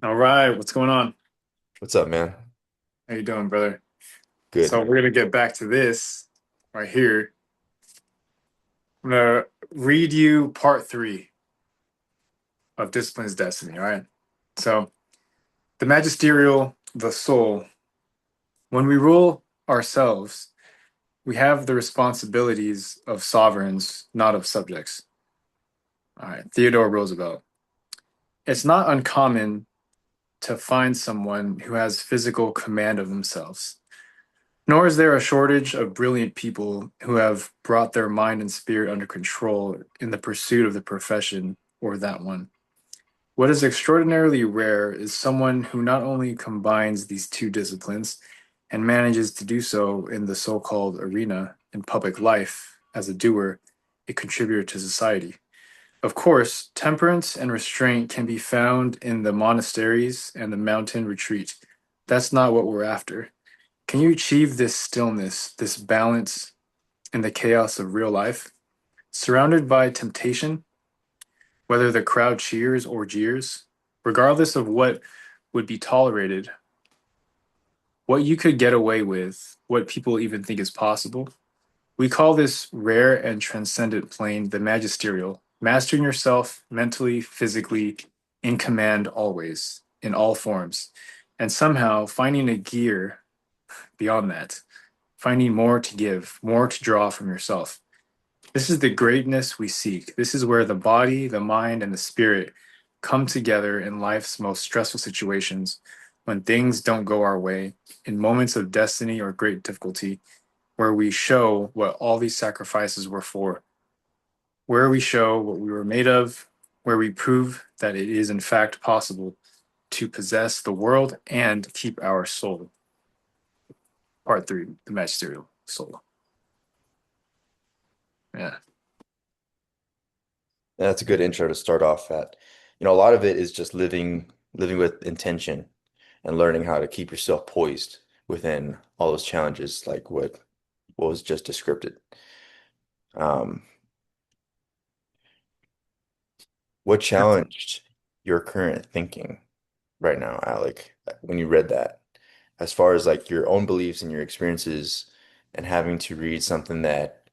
All right, what's going on? What's up, man? How you doing, brother? So Good. we're gonna get back to this right here. I'm gonna read you part three of Discipline's Destiny. All right. So the Magisterial, the soul. When we rule ourselves, we have the responsibilities of sovereigns, not of subjects. All right. Theodore Roosevelt. It's not uncommon to find someone who has physical command of themselves. Nor is there a shortage of brilliant people who have brought their mind and spirit under control in the pursuit of the profession or that one. What is extraordinarily rare is someone who not only combines these two disciplines and manages to do so in the so called arena in public life as a doer, a contributor to society. Of course, temperance and restraint can be found in the monasteries and the mountain retreat. That's not what we're after. Can you achieve this stillness, this balance in the chaos of real life? Surrounded by temptation, whether the crowd cheers or jeers, regardless of what would be tolerated, what you could get away with, what people even think is possible. We call this rare and transcendent plane the magisterial, mastering yourself mentally, physically, in command always, in all forms, and somehow finding a gear beyond that, finding more to give, more to draw from yourself. This is the greatness we seek. This is where the body, the mind, and the spirit come together in life's most stressful situations, when things don't go our way, in moments of destiny or great difficulty, where we show what all these sacrifices were for, where we show what we were made of, where we prove that it is in fact possible to possess the world and keep our soul. Part three, the magisterial soul. Yeah. That's a good intro to start off at. A lot of it is just living with intention and learning how to keep yourself poised within all those challenges, like what was just described. Um, what challenged your current thinking right now, Alec, when you read that, as far as like your own beliefs and your experiences and having to read something that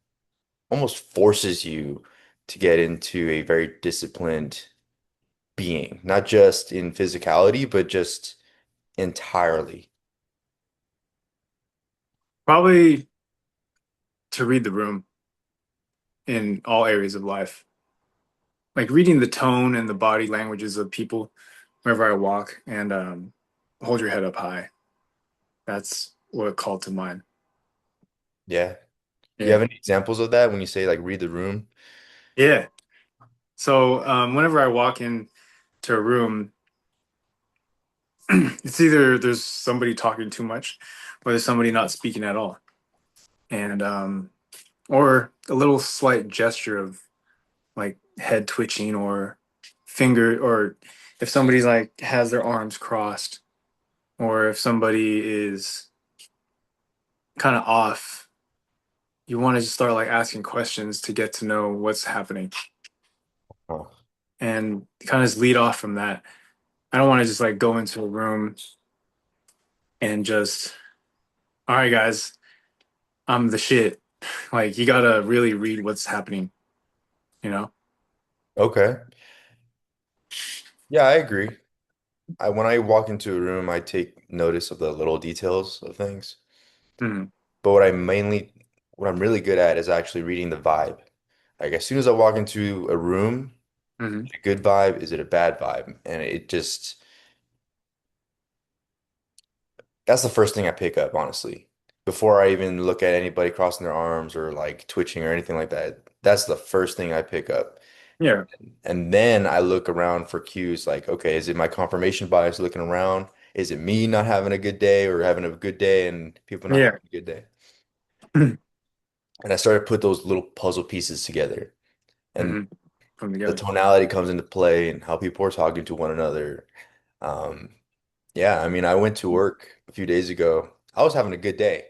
almost forces you to get into a very disciplined being, not just in physicality, but just entirely. Probably to read the room in all areas of life. Like reading the tone and the body languages of people wherever I walk and hold your head up high. That's what called to mind. Yeah. Do you Yeah. have any examples of that when you say like read the room? Yeah. So whenever I walk into a room, it's either there's somebody talking too much or there's somebody not speaking at all. And or a little slight gesture of like head twitching or finger, or if somebody's like has their arms crossed, or if somebody is kind of off, you want to just start like asking questions to get to know what's happening Oh, and kind of just lead off from that. I don't want to just like go into a room and just, all right, guys, I'm the shit. Like you gotta really read what's happening, you know? okay. Yeah, I agree. When I walk into a room, I take notice of the little details of things. Hmm. But what I'm really good at is actually reading the vibe. Like as soon as I walk into a room, Hmm. is it a good vibe? Is it a bad vibe? And it just that's the first thing I pick up, honestly. Before I even look at anybody crossing their arms or like twitching or anything like that, that's the first thing I pick up. Yeah. And then I look around for cues like, okay, is it my confirmation bias looking around? Is it me not having a good day or having a good day and people not Yeah. having a good day? And I started to put those little puzzle pieces together. And Hmm. Come the together. tonality comes into play and how people are talking to one another. Um, yeah, I mean, I went to work a few days ago. I was having a good day.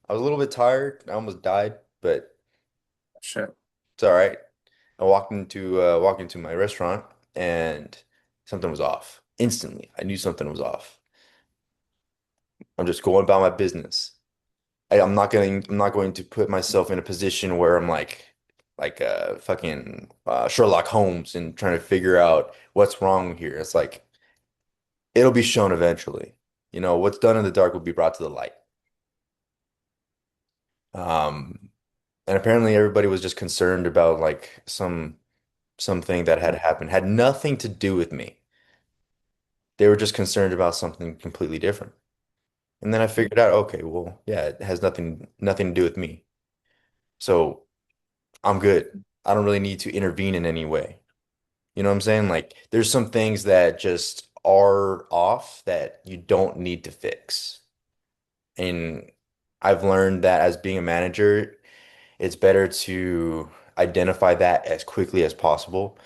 I was a little bit tired. I almost died, but Shit. it's all right. I walked into my restaurant and something was off. Instantly, I knew something was off. I'm just going about my business. I'm not going to put myself in a position where I'm like fucking Sherlock Holmes and trying to figure out what's wrong here. It's like it'll be shown eventually. You know, what's done in the dark will be brought to the light. Um, and apparently everybody was just concerned about like something that had happened, had nothing to do with me. They were just concerned about something completely different. And then I figured out, okay, well, yeah, it has nothing to do with me. So I'm good. I don't really need to intervene in any way. You know what I'm saying? Like there's some things that just are off that you don't need to fix. And I've learned that as being a manager, it's better to identify that as quickly as possible.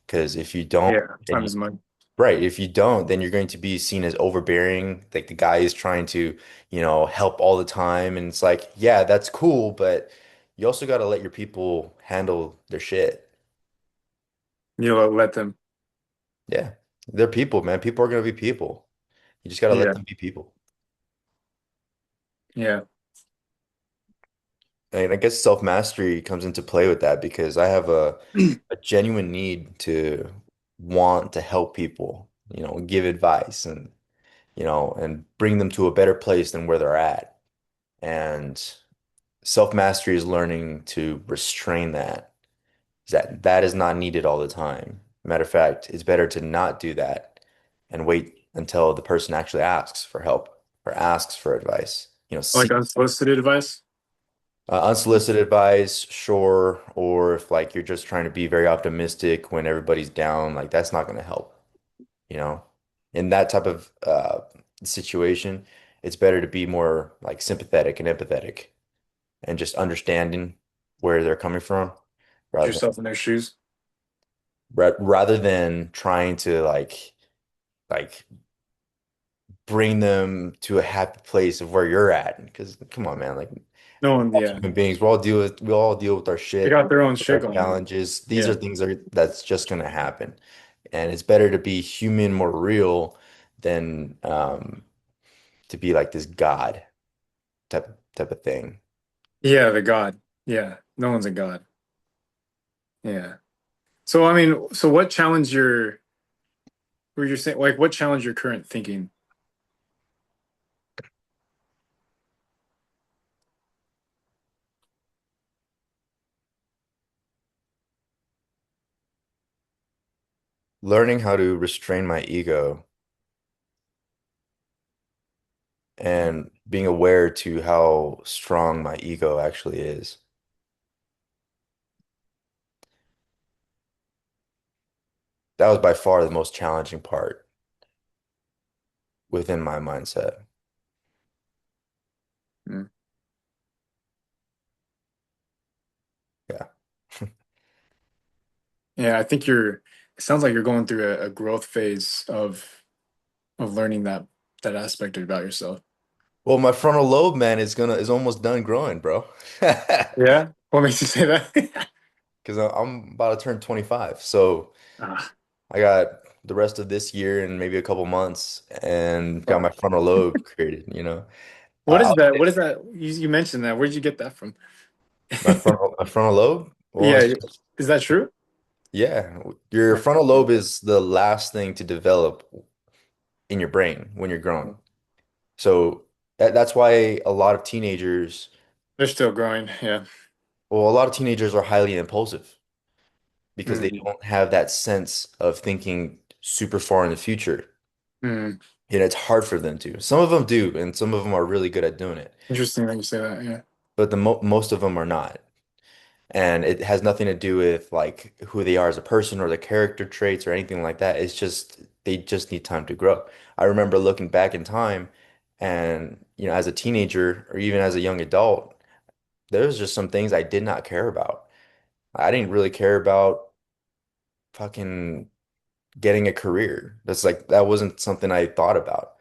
Because if you don't, Yeah, then time you, is money. right, if you don't, then you're going to be seen as overbearing. Like the guy is trying to, help all the time. And it's like, yeah, that's cool, but you also got to let your people handle their shit. You know, let them. Yeah. They're people, man. People are going to be people. You just got to let Yeah, them be people. yeah. And I guess self-mastery comes into play with that because I have a genuine need to want to help people, give advice and bring them to a better place than where they're at. And self-mastery is learning to restrain that. That is not needed all the time. Matter of fact, it's better to not do that and wait until the person actually asks for help or asks for advice. Like Seek unsolicited advice. unsolicited advice, sure, or if like you're just trying to be very optimistic when everybody's down, like that's not going to help, you know? In that type of situation, it's better to be more like sympathetic and empathetic and just understanding where they're coming from Put rather than yourself in their shoes. rather than trying to like bring them to a happy place of where you're at. Because come on, man, like No one, yeah. human beings, we all deal with our They shit, got their own with our shit going on. challenges. These are Yeah. things that's just gonna happen. And it's better to be human, more real than to be like this God type of thing. Yeah, the God. Yeah. No one's a God. Yeah. So I mean, so what challenged your were you saying like what challenged your current thinking? Learning how to restrain my ego and being aware to how strong my ego actually is. That was by far the most challenging part within my mindset. Mm. Yeah. Yeah, I think it sounds like you're going through a growth phase of learning that aspect about yourself. Well, my frontal lobe, man, is almost done growing, bro. Yeah. What makes you say that? Because I'm about to turn 25. So Ah, I got the rest of this year and maybe a couple months and got my fuck. frontal lobe created. What is I'll that? say What is that? You mentioned that. Where did you get that from? my frontal lobe? Well, Yeah, is that true? yeah, your Oh, frontal lobe is the last thing to develop in your brain when you're growing. oh. So that's why a lot of teenagers, They're still growing. Yeah. well, a lot of teenagers are highly impulsive because they Mm. don't have that sense of thinking super far in the future. Mm. And it's hard for them to. Some of them do, and some of them are really good at doing it, Interesting that you say that. Yeah. but most of them are not. And it has nothing to do with like who they are as a person or the character traits or anything like that. It's just they just need time to grow. I remember looking back in time and, as a teenager or even as a young adult, there was just some things I did not care about. I didn't really care about fucking getting a career. That wasn't something I thought about.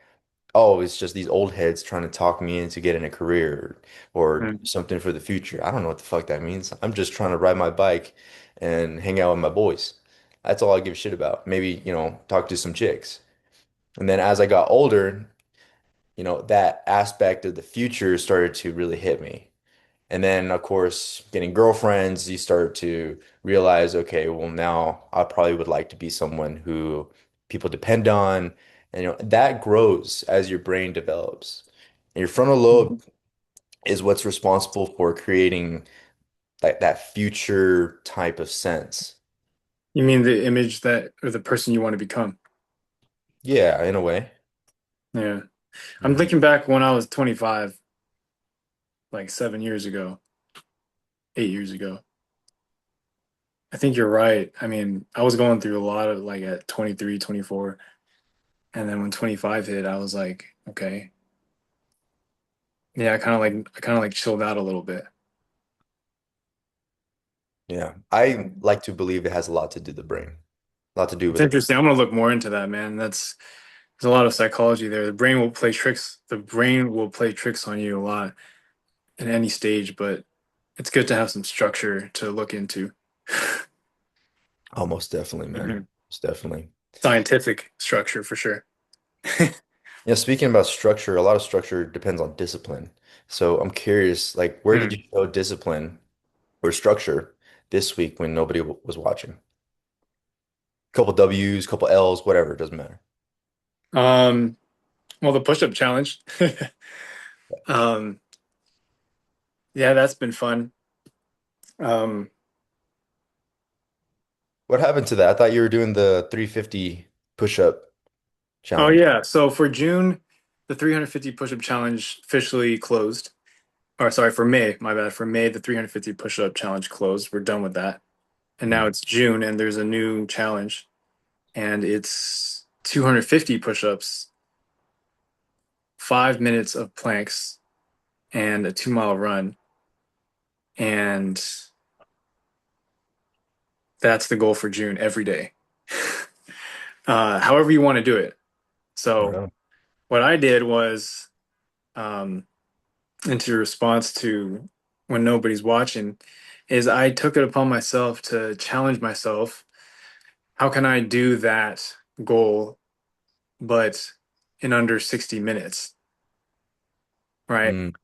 Oh, it's just these old heads trying to talk me into getting a career or Mm. something for the future. I don't know what the fuck that means. I'm just trying to ride my bike and hang out with my boys. That's all I give a shit about. Maybe, talk to some chicks. And then as I got older, that aspect of the future started to really hit me. And then, of course, getting girlfriends, you start to realize, okay, well, now I probably would like to be someone who people depend on. And, that grows as your brain develops. And your frontal lobe Mhm. is what's responsible for creating that future type of sense. You mean the image that or the person you want to become? Yeah, in a way. Yeah. I'm Mhm. thinking back when I was 25, like 7 years ago, 8 years ago. I think you're right. I mean, I was going through a lot of like at 23, 24, and then when 25 hit, I was like, okay. Yeah, I kind of like chilled out a little bit. Yeah. I like to believe it has a lot to do with the brain, a lot to do It's with the. interesting. I'm gonna look more into that, man. There's a lot of psychology there. The brain will play tricks. The brain will play tricks on you a lot at any stage, but it's good to have some structure to look into. Oh, most definitely, man. Mhm. Most definitely. Scientific structure for sure. Yeah, speaking about structure, a lot of structure depends on discipline. So I'm curious, like, where did Hmm. you show discipline or structure this week when nobody was watching? Couple W's, couple L's, whatever, it doesn't matter. Um, well, the push-up challenge. Um, yeah, that's been fun. Um, What happened to that? I thought you were doing the 350 push-up oh challenge. yeah, so for June, the 350 push-up challenge officially closed. Or sorry, for May, my bad. For May, the 350 push-up challenge closed. We're done with that. And now Mm. it's June and there's a new challenge and it's 250 push-ups, 5 minutes of planks, and a 2 mile run. And that's the goal for June every day. However you want to do it. So Right. what I did was, into response to when nobody's watching, is I took it upon myself to challenge myself. How can I do that goal, but in under 60 minutes, right? Mm.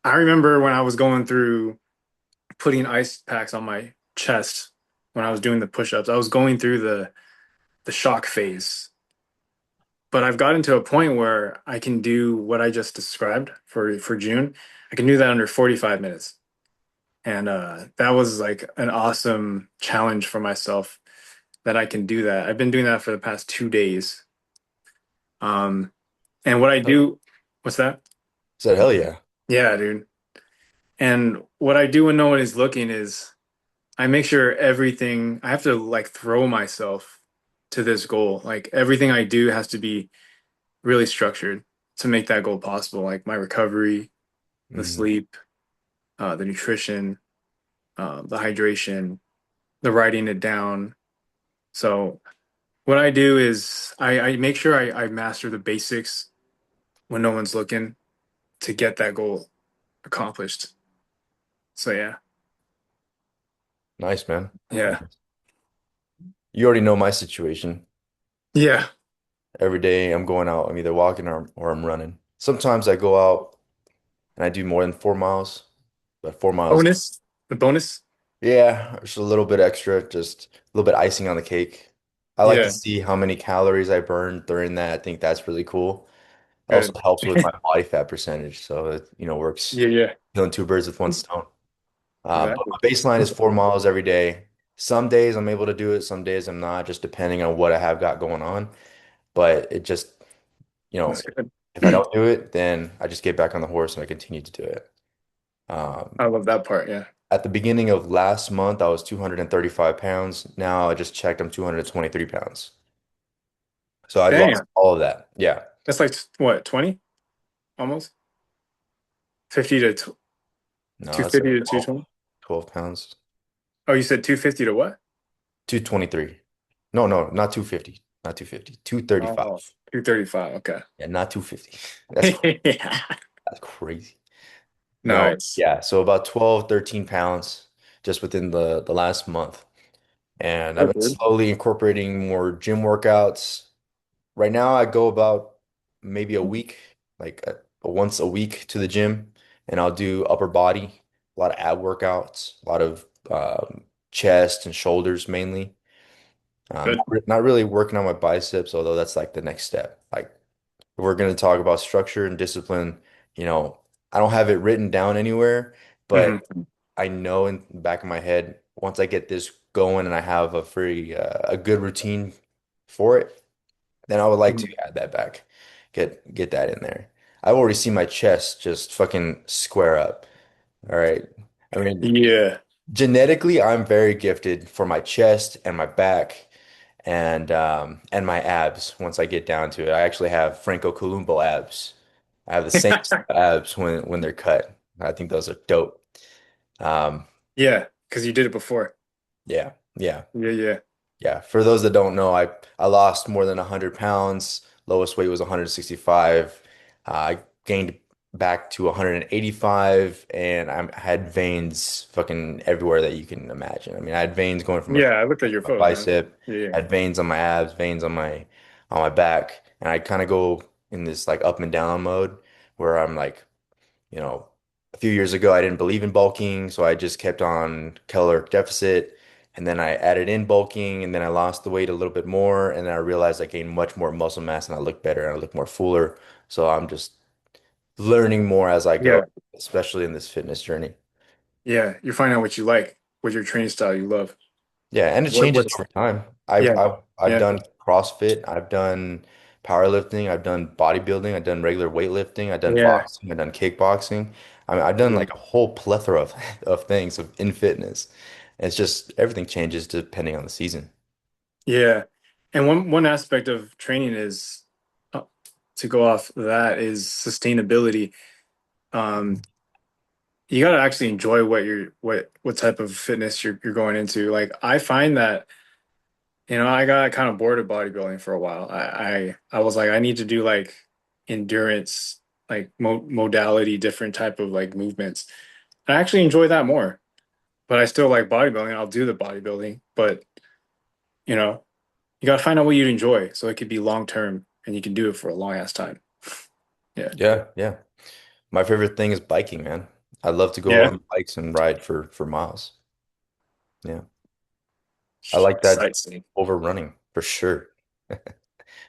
I remember when I was going through putting ice packs on my chest when I was doing the push-ups, I was going through the shock phase. But I've gotten to a point where I can do what I just described for June. I can do that under 45 minutes. And that was like an awesome challenge for myself that I can do that. I've been doing that for the past 2 days. Um, and what I do, what's that? Said hell yeah. Yeah, dude. And what I do when no one is looking is I make sure everything, I have to like throw myself to this goal. Like everything I do has to be really structured to make that goal possible. Like my recovery, the Mm. sleep, the nutrition, the hydration, the writing it down. So what I do is I make sure I master the basics when no one's looking to get that goal accomplished. So yeah. Nice, man. Yeah. Nice. You already know my situation. Yeah. Every day I'm going out, I'm either walking or I'm running. Sometimes I go out and I do more than 4 miles, but 4 miles, Bonus. The bonus. yeah, just a little bit extra, just a little bit icing on the cake. I like to Yeah. see how many calories I burn during that. I think that's really cool. It also Good. helps with my body fat percentage, so it, works Yeah, yeah. killing two birds with one stone. But Exactly. my baseline is 4 miles every day. Some days I'm able to do it, some days I'm not, just depending on what I have got going on. But it just, you That's know, good. if I don't do it, then I just get back on the horse and I continue to do it. Um, I love that part. Yeah. at the beginning of last month, I was 235 pounds. Now I just checked, I'm 223 pounds. So I've lost Damn. all of that. Yeah. That's like what, 20 almost? 50 to No, it's like 250 to 12, 220? 12 pounds. Oh, you said 250 to what? 223. No, no, not 250. Not 250. 235. Oh, 235. Okay. Yeah, not 250. That's Yeah. that's crazy. No, Nice. yeah. So about 12, 13 pounds just within the last month. And I've Oh, been dude. slowly incorporating more gym workouts. right now I go about maybe a week, like once a week to the gym, and I'll do upper body, a lot of ab workouts, a lot of chest and shoulders mainly. Good. Not really working on my biceps, although that's like the next step. Like if we're going to talk about structure and discipline, you know, I don't have it written down anywhere, but Hmm. I know in the back of my head, once I get this going and I have a good routine for it, then I would like to Hmm. add that back. Get that in there. I already see my chest just fucking square up. All right. I mean, Yeah. genetically, I'm very gifted for my chest and my back and my abs once I get down to it. I actually have Franco Columbu abs. I have the same abs when they're cut. I think those are dope. Um, Yeah, because you did it before. yeah, yeah. Yeah, yeah. Yeah, for those that don't know, I lost more than 100 pounds. Lowest weight was 165. I gained back to 185, and I had veins fucking everywhere that you can imagine. I mean, I had veins going from Yeah, I looked at your my photos, man. bicep, Yeah, yeah. I had veins on my abs, veins on my back, and I kind of go in this like up and down mode where I'm like, you know, a few years ago, I didn't believe in bulking, so I just kept on caloric deficit. And then I added in bulking, and then I lost the weight a little bit more. And then I realized I gained much more muscle mass and I look better and I look more fuller. So I'm just learning more as I go, Yeah, especially in this fitness journey. yeah. You're finding out what you like, what your training style you love. Yeah, and it changes What's over time. I've yeah, I've I've yeah, done CrossFit, I've done powerlifting, I've done bodybuilding, I've done regular weightlifting, I've done yeah, boxing, I've done kickboxing. I mean, I've done like a whole plethora of things in fitness. It's just everything changes depending on the season. yeah. And one aspect of training is uh, to go off that is sustainability. Um, you got to actually enjoy what type of fitness you're going into. Like I find that, I got kind of bored of bodybuilding for a while. I was like, I need to do like endurance, like modality, different type of like movements. I actually enjoy that more, but I still like bodybuilding. I'll do the bodybuilding, but you know, you got to find out what you enjoy so it could be long term and you can do it for a long ass time. Yeah. Yeah, yeah. My favorite thing is biking, man. I love to go Yeah. on bikes and ride for miles. Yeah. I like that Sightseeing. over running for sure.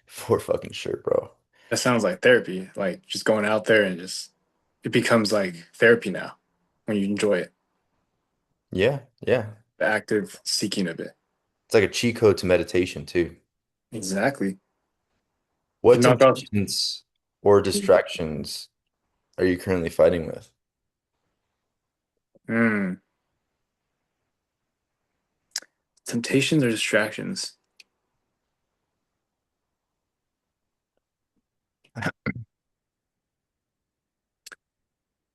For fucking sure, bro. That sounds like therapy. Like just going out there and just it becomes like therapy now when you enjoy it, Yeah, yeah. the active seeking of it. It's like a cheat code to meditation too. Exactly. You What can knock out temptations or distractions are you currently fighting with? mm, temptations or distractions.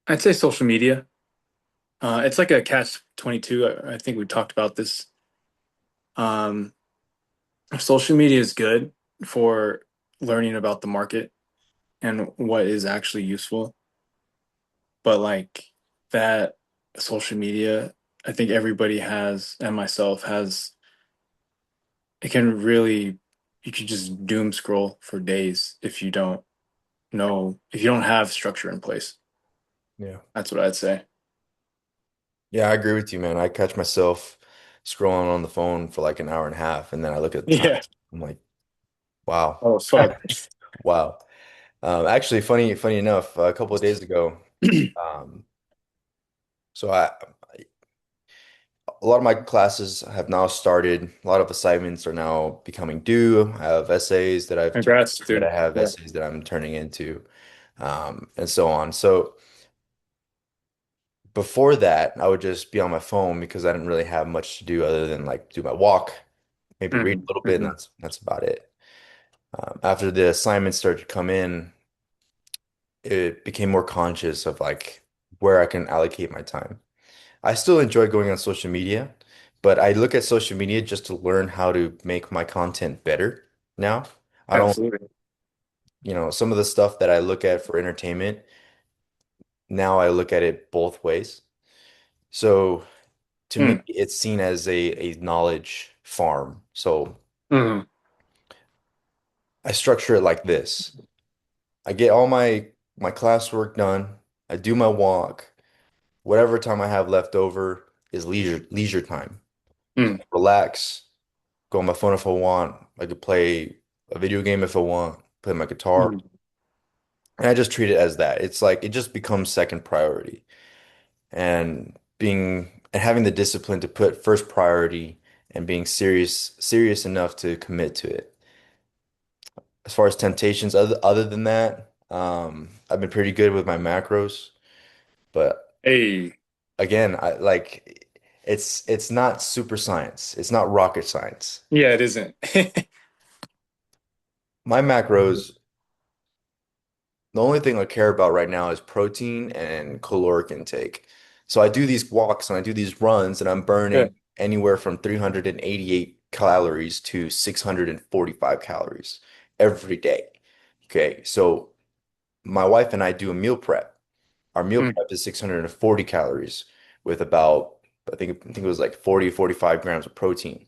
I'd say social media. It's like a catch 22. I think we talked about this. Um, Social media is good for learning about the market and what is actually useful. But like that social media, I think everybody has, and myself has, it can really, you can just doom scroll for days if you don't if you don't have structure in place. Yeah. That's what I'd say. Yeah, I agree with you, man. I catch myself scrolling on the phone for like an hour and a half, and then I look at the time. Yeah. I'm like, wow, Oh, fuck. wow. Actually, funny enough, a couple of days ago, um, so a lot of my classes have now started. A lot of assignments are now becoming due. I have essays that I've turned, Congrats, that dude. I have Yeah. essays that I'm turning into, and so on. So before that, I would just be on my phone because I didn't really have much to do other than like do my walk, maybe read a Hmm. little bit, and Hmm. that's about it. After the assignments started to come in, it became more conscious of like where I can allocate my time. I still enjoy going on social media, but I look at social media just to learn how to make my content better now. I don't, Absolutely. some of the stuff that I look at for entertainment, now I look at it both ways. So to me, Mm. it's seen as a knowledge farm. So Hmm. I structure it like this. I get all my classwork done. I do my walk. Whatever time I have left over is leisure time. Mm, Relax, go on my phone if I want. I could play a video game if I want, play my guitar. mm. And I just treat it as that. It's like it just becomes second priority. And having the discipline to put first priority and being serious enough to commit to it. As far as temptations, other than that, I've been pretty good with my macros, but Hey, again, I like it's not super science. It's not rocket science. yeah, it isn't. My macros, the only thing I care about right now is protein and caloric intake. So I do these walks and I do these runs and I'm Yeah. burning anywhere from 388 calories to 645 calories every day. Okay, so my wife and I do a meal prep. Our meal Mm, prep is 640 calories with about, I think it was like 40, 45 grams of protein.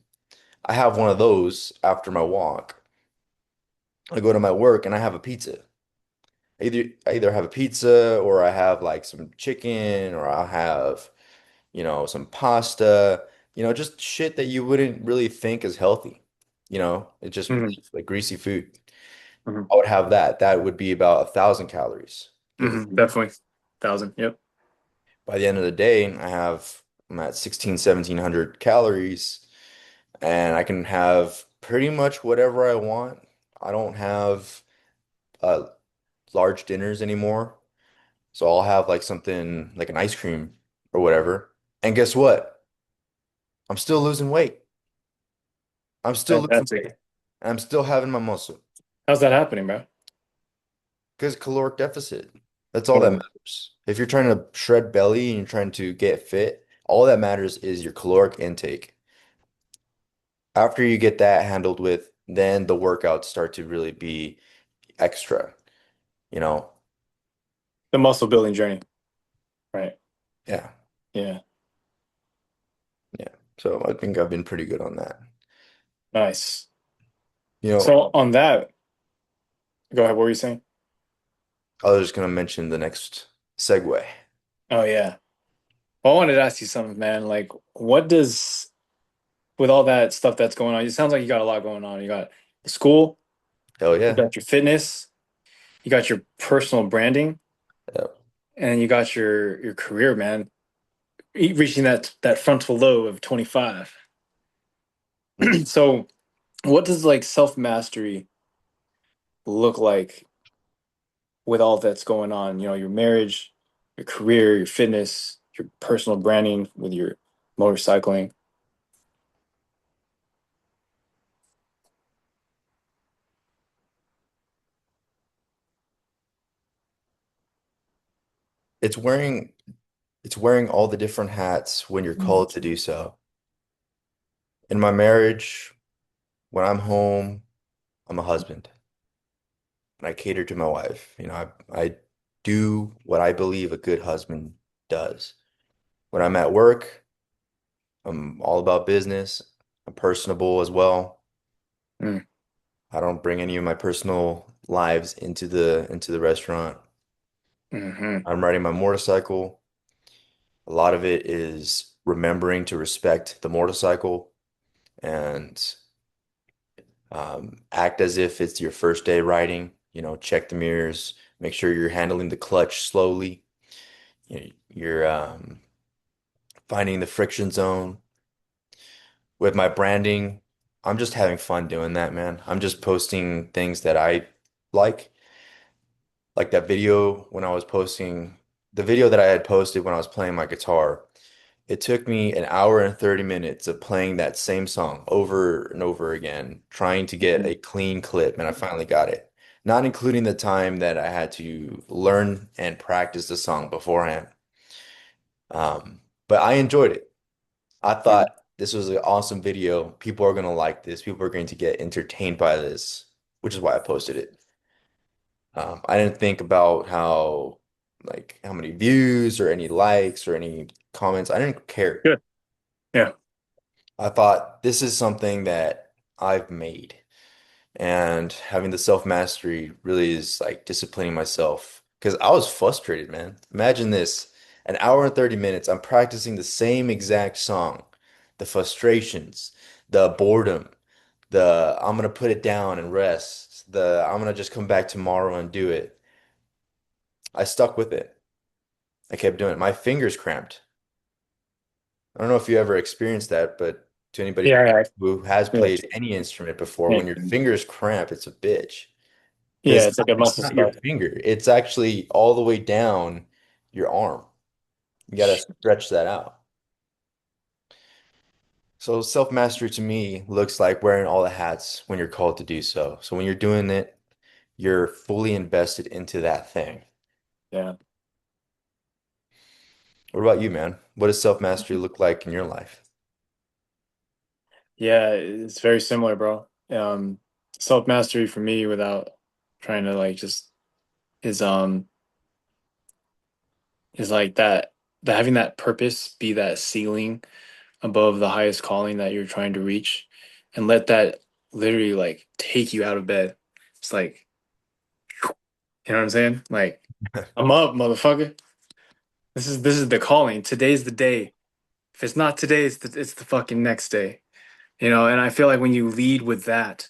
I have one of those after my walk. I go to my work and I have a pizza. I either have a pizza or I have like some chicken or I'll have, some pasta, just shit that you wouldn't really think is healthy. It's just mm, like greasy food. mm, I would have that. That would be about 1,000 calories, give or definitely. 1,000. Yep. by the end of the day, I'm at 1,700 calories and I can have pretty much whatever I want. I don't have uh, large dinners anymore. So I'll have like something like an ice cream or whatever. And guess what? I'm still losing weight. I'm still losing weight. Fantastic. And I'm still having my muscle How's that happening, bro? because caloric deficit. That's all that Oh, matters. If you're trying to shred belly and you're trying to get fit, all that matters is your caloric intake. After you get that handled with, then the workouts start to really be extra, you know? the muscle building journey. Right. Yeah. Yeah. Yeah. So I think I've been pretty good on that. Nice. You know, So on that, go ahead. What were you saying? I was just gonna mention the next segue. Oh yeah. Well, I wanted to ask you something, man. Like, what does with all that stuff that's going on? It sounds like you got a lot going on. You got school, Hell you yeah. got your fitness, you got your personal branding, Yeah. and you got your career, man. Reaching that frontal lobe of 25. Mm. So, what does like self mastery look like with all that's going on? You know, your marriage, your career, your fitness, your personal branding with your motorcycling. It's wearing it's wearing all the different hats when you're called to do so. In my marriage, when I'm home, I'm a husband and I cater to my wife. I do what I believe a good husband does. When I'm at work, I'm all about business. I'm personable as well. Mm, I don't bring any of my personal lives into the restaurant. hmm I'm riding my motorcycle. A lot of it is remembering to respect the motorcycle and act as if it's your first day riding. Check the mirrors, make sure you're handling the clutch slowly. You're finding the friction zone. With my branding, I'm just having fun doing that, man. I'm just posting things that I like. Like that video when I was posting the video that I had posted when I was playing my guitar. It took me an hour and 30 minutes of playing that same song over and over again, trying to get a clean clip, and I finally got it. Not including the time that I had to learn and practice the song beforehand. But I enjoyed it. I thought this was an awesome video. People are going to like this. People are going to get entertained by this, which is why I posted it. I didn't think about how many views or any likes or any comments. I didn't care. Good. Yeah. I thought this is something that I've made And having the self-mastery really is like disciplining myself because I was frustrated, man. Imagine this, an hour and 30 minutes, I'm practicing the same exact song. The frustrations, the boredom, the I'm gonna put it down and rest, the I'm gonna just come back tomorrow and do it. I stuck with it. I kept doing it. My fingers cramped. I don't know if you ever experienced that, but to anybody Yeah, who has yeah, played any instrument before, yeah, when your fingers cramp, it's a bitch. yeah. Because It's like a it's muscle not your spasm. finger, it's actually all the way down your arm. You gotta stretch that out. So self-mastery to me looks like wearing all the hats when you're called to do so. So when you're doing it, you're fully invested into that thing. Yeah, What about you, man? What does self-mastery look like in your life? yeah. It's very similar, bro. Self mastery for me, without trying to like just is is like that having that purpose be that ceiling above the highest calling that you're trying to reach, and let that literally like take you out of bed. It's like, you know what I'm saying? Like, I'm up, motherfucker. This is the calling. Today's the day. If it's not today, it's the fucking next day. You know, and I feel like when you lead with that,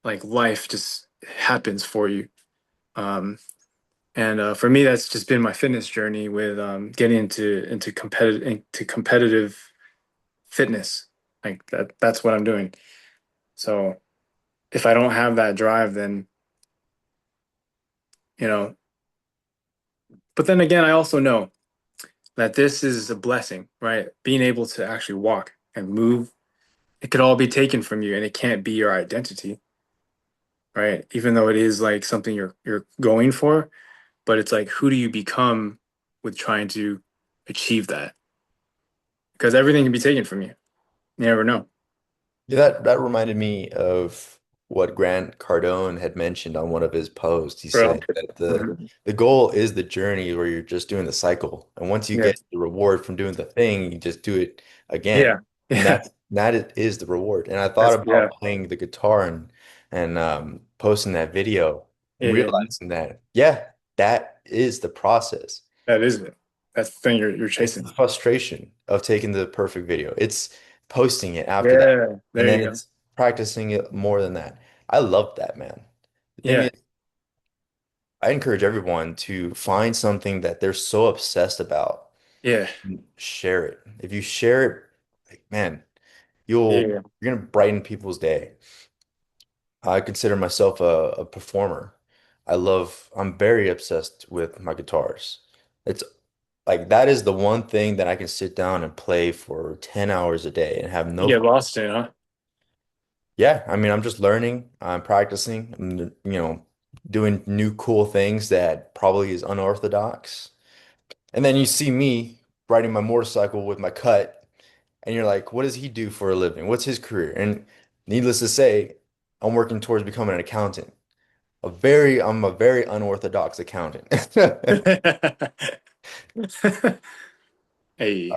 like life just happens for you. Um, and for me, that's just been my fitness journey with getting into competitive fitness. Like that's what I'm doing. So if I don't have that drive, then you know. But then again, I also know that this is a blessing, right? Being able to actually walk and move, it could all be taken from you, and it can't be your identity, right? Even though it is like something you're going for, but it's like, who do you become with trying to achieve that? Because everything can be taken from you. You never know. Yeah, that reminded me of what Grant Cardone had mentioned on one of his posts. He Bro. said that the Mhm. the goal is the journey where you're just doing the cycle. And once you Yeah. get the reward from doing the thing, you just do it again. Yeah. And Yeah. that is the reward. And I thought That's about yeah. playing the guitar and posting that video Yeah. and Yeah. realizing that, yeah, that is the process. That is it. That's the thing you're It's the chasing. frustration of taking the perfect video. It's posting it after that. Yeah. And There then you go. it's practicing it more than that. I love that, man. The thing Yeah. is, I encourage everyone to find something that they're so obsessed about Yeah. and share it. If you share it, like, man, Yeah. you're gonna brighten people's day. I consider myself a performer. I'm very obsessed with my guitars. It's like that is the one thing that I can sit down and play for 10 hours a day and have You no get problem. lost in it, huh? Yeah, I mean, I'm just learning, I'm practicing, doing new cool things that probably is unorthodox. And then you see me riding my motorcycle with my cut, and you're like, what does he do for a living? What's his career? And needless to say, I'm working towards becoming an accountant. I'm a very unorthodox accountant. Hey.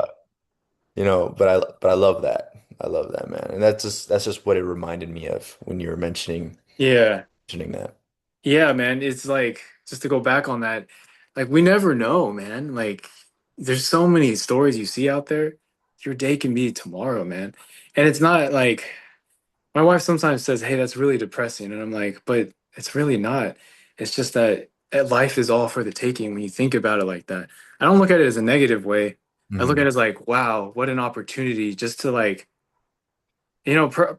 But I love that. I love that, man. And that's just what it reminded me of when you were Yeah. mentioning that. Yeah, man. It's like, just to go back on that, like we never know, man. Like there's so many stories you see out there. Your day can be tomorrow, man. And it's not like my wife sometimes says, "Hey, that's really depressing." And I'm like, "But it's really not. It's just that life is all for the taking when you think about it like that." I don't look at it as a negative way. I look at Hmm. it as like, "Wow, what an opportunity just to like,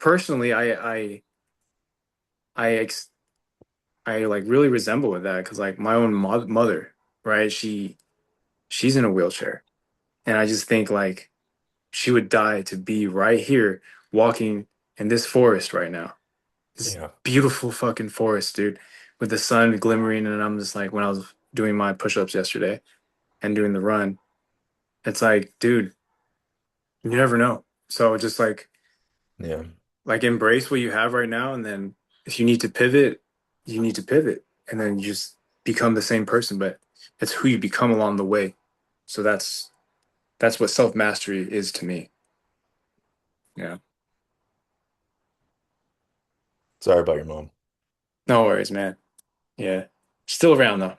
personally, I ex I like really resemble with that because like my own mother, right? She's in a wheelchair, and I just think like she would die to be right here walking in this forest right now. This Yeah. beautiful fucking forest, dude, with the sun glimmering. And I'm just like, when I was doing my push-ups yesterday and doing the run, it's like, dude, you never know. So just Yeah. like embrace what you have right now, and then if you need to pivot, you need to pivot, and then you just become the same person, but it's who you become along the way. So that's what self-mastery is to me. Yeah. Sorry about your mom. No worries, man. Yeah. Still around though.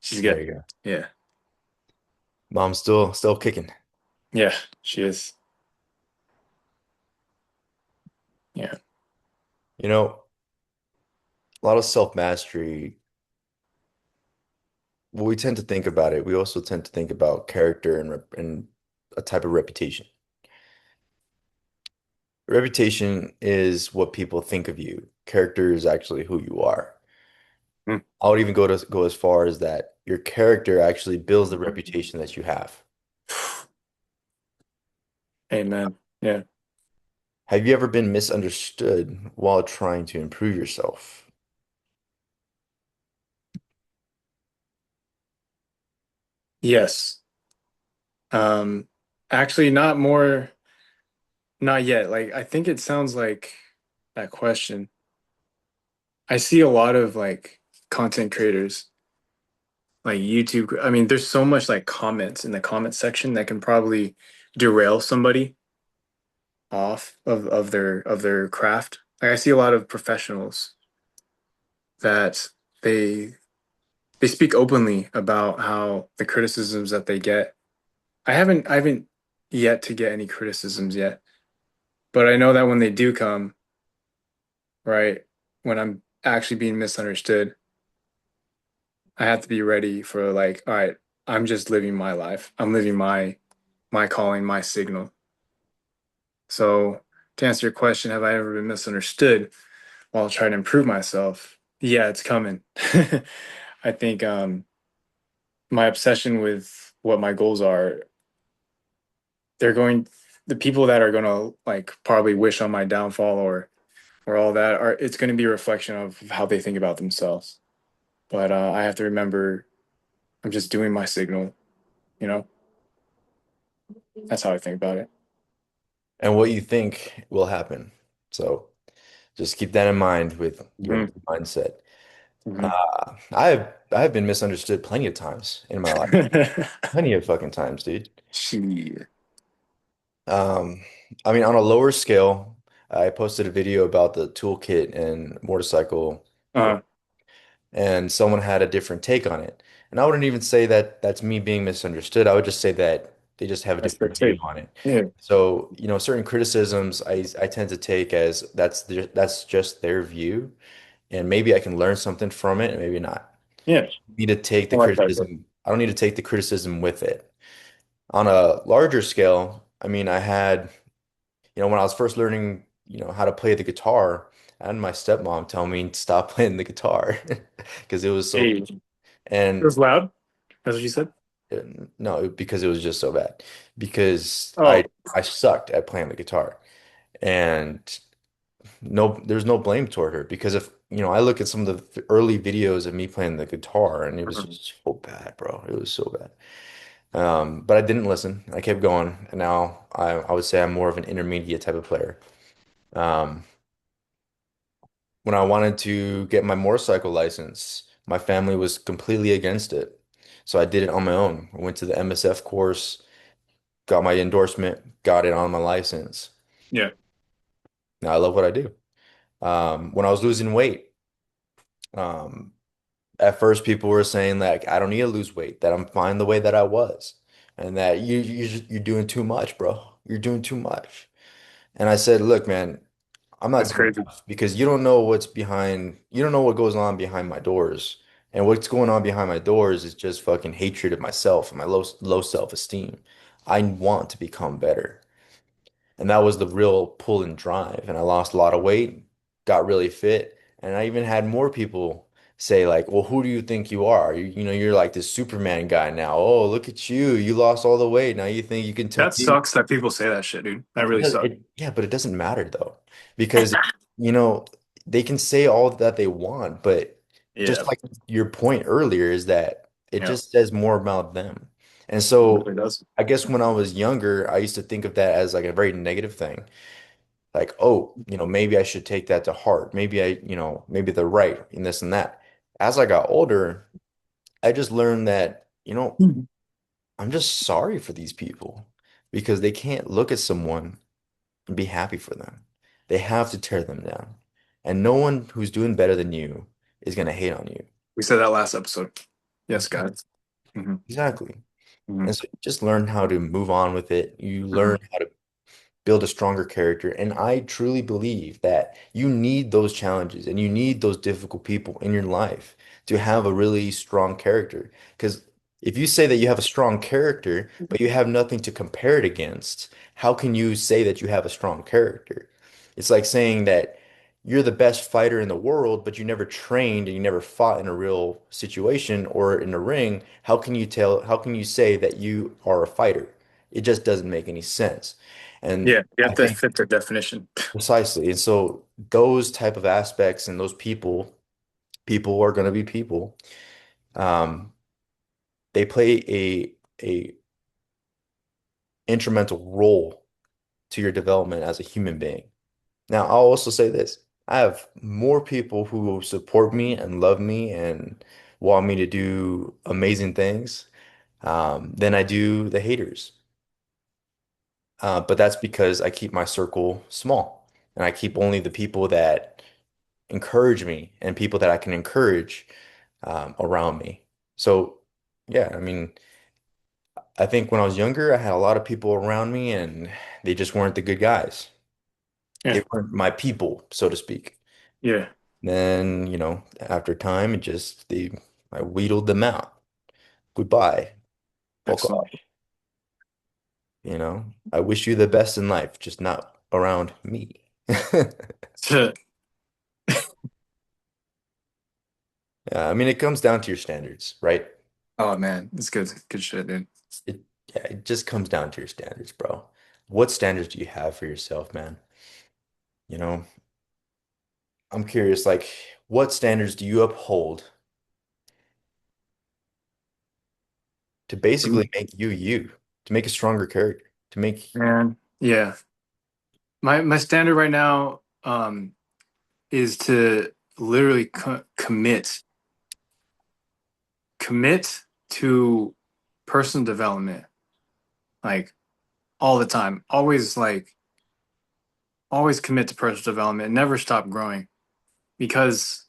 She's There good. you go. Yeah. Mom's still kicking. Yeah, she is. Yeah. You know, a lot of self-mastery, when we tend to think about it, we also tend to think about character and a type of reputation. Reputation is what people think of you. Character is actually who you are. Mm. I would even go as far as that your character actually builds the reputation that you have. Amen. Yeah. Have you ever been misunderstood while trying to improve yourself? Yes. Um, actually not yet. Like I think it sounds like that question. I see a lot of like content creators, like YouTube. I mean, there's so much like comments in the comment section that can probably derail somebody off of their craft. Like I see a lot of professionals that they they speak openly about how the criticisms that they get. I haven't yet to get any criticisms yet, but I know that when they do come, right, when I'm actually being misunderstood, I have to be ready for like, all right, I'm just living my life. I'm living my calling, my signal. So to answer your question, have I ever been misunderstood while trying to improve myself? Yeah, it's coming. I think my obsession with what my goals are, they're going the people that are going to like probably wish on my downfall or all that are it's going to be a reflection of how they think about themselves. But I have to remember I'm just doing my signal, you know? That's how I think about it. And what you think will happen. So just keep that in mind with your Hmm. mindset. Hmm. I've been misunderstood plenty of times in my life. Plenty of fucking times, dude. Shit. Um, I mean, on a lower scale, I posted a video about the toolkit and motorcycle work, Uh, and someone had a different take on it. And I wouldn't even say that that's me being misunderstood. I would just say that they just have a that's their different view take. on it. Yeah. So, certain criticisms I tend to take as that's just their view, and maybe I can learn something from it, and maybe not. Yeah. Need to take I the like that approach. criticism. I don't need to take the criticism with it. On a larger scale, I mean, I had, when I was first learning, how to play the guitar, I had my stepmom tell me to stop playing the guitar because it was so, Hey, it and was loud. That's what you said? uh, no, because it was just so bad. Because I Oh. I sucked at playing the guitar, and no, there's no blame toward her because if I look at some of the early videos of me playing the guitar, and it was Mhm. just so bad, bro. It was so bad. But I didn't listen. I kept going, and now I would say I'm more of an intermediate type of player. Um, when I wanted to get my motorcycle license, my family was completely against it. So I did it on my own. I went to the MSF course, got my endorsement, got it on my license. Yeah. Now I love what I do. When I was losing weight, um, at first people were saying like I don't need to lose weight, that I'm fine the way that I was, and that you're doing too much, bro. You're doing too much. And I said, look, man, I'm not That's doing crazy. enough because you don't know what goes on behind my doors. And what's going on behind my doors is just fucking hatred of myself and my low self-esteem. I want to become better. And that was the real pull and drive. And I lost a lot of weight, got really fit. And I even had more people say like, well, who do you think you are? You're like this Superman guy now. Oh, look at you. You lost all the weight. Now you think you can That compete. sucks that people say that shit, dude. That really sucks. Yeah, but it doesn't matter though, because you know they can say all that they want, but Yeah. just like your point earlier is that it Yeah. just says more about them. And It so really does. I guess when I was younger, I used to think of that as like a very negative thing. Like, oh, maybe I should take that to heart. Maybe they're right in this and that. As I got older, I just learned that, Mhm. I'm just sorry for these people because they can't look at someone and be happy for them. They have to tear them down. And no one who's doing better than you is going to hate on you. We said that last episode. Yes, Exactly. guys. Hmm. Exactly. Hmm. And so you just learn how to move on with it. You Hmm. learn how to build a stronger character. And I truly believe that you need those challenges and you need those difficult people in your life to have a really strong character. Because if you say that you have a strong character, but you have nothing to compare it against, how can you say that you have a strong character? It's like saying that you're the best fighter in the world, but you never trained and you never fought in a real situation or in a ring. How can you say that you are a fighter? It just doesn't make any sense. And Yeah, you have I to think fit the definition. precisely. And so those type of aspects and those people are going to be people. Um, they play a instrumental role to your development as a human being. Now, I'll also say this. I have more people who support me and love me and want me to do amazing things than I do the haters. But that's because I keep my circle small and I keep only the people that encourage me and people that I can encourage around me. So, yeah, I mean, I think when I was younger, I had a lot of people around me and they just weren't the good guys. Yeah, They weren't my people, so to speak. yeah, Then, after time, I wheedled them out. Goodbye. Fuck excellent. off. I wish you the best in life, just not around me. Yeah, I mean, it comes down to your standards, right? Oh man, it's good, good shit, dude. It, yeah, it just comes down to your standards, bro. What standards do you have for yourself, man? You know, I'm curious, like, what standards do you uphold to basically make you you, to make a stronger character, to make, Man, yeah. My standard right now is to literally commit to personal development, like all the time. Always commit to personal development. Never stop growing because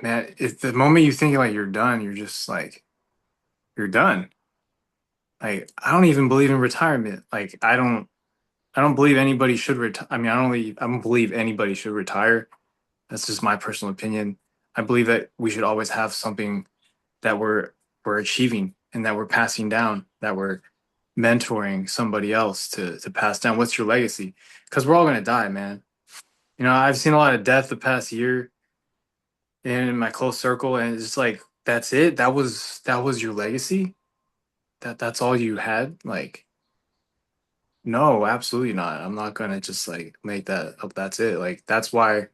man, if the moment you think like you're done, you're just like you're done. Like I don't even believe in retirement. Like I don't believe anybody should retire. I mean, I don't believe anybody should retire. That's just my personal opinion. I believe that we should always have something that we're achieving and that we're passing down, that we're mentoring somebody else to pass down. What's your legacy? Because we're all gonna die, man. You know, I've seen a lot of death the past year in my close circle, and it's just like that's it. That was your legacy. That's all you had. Like, no, absolutely not. I'm not gonna just like make that up. That's it. Like, that's why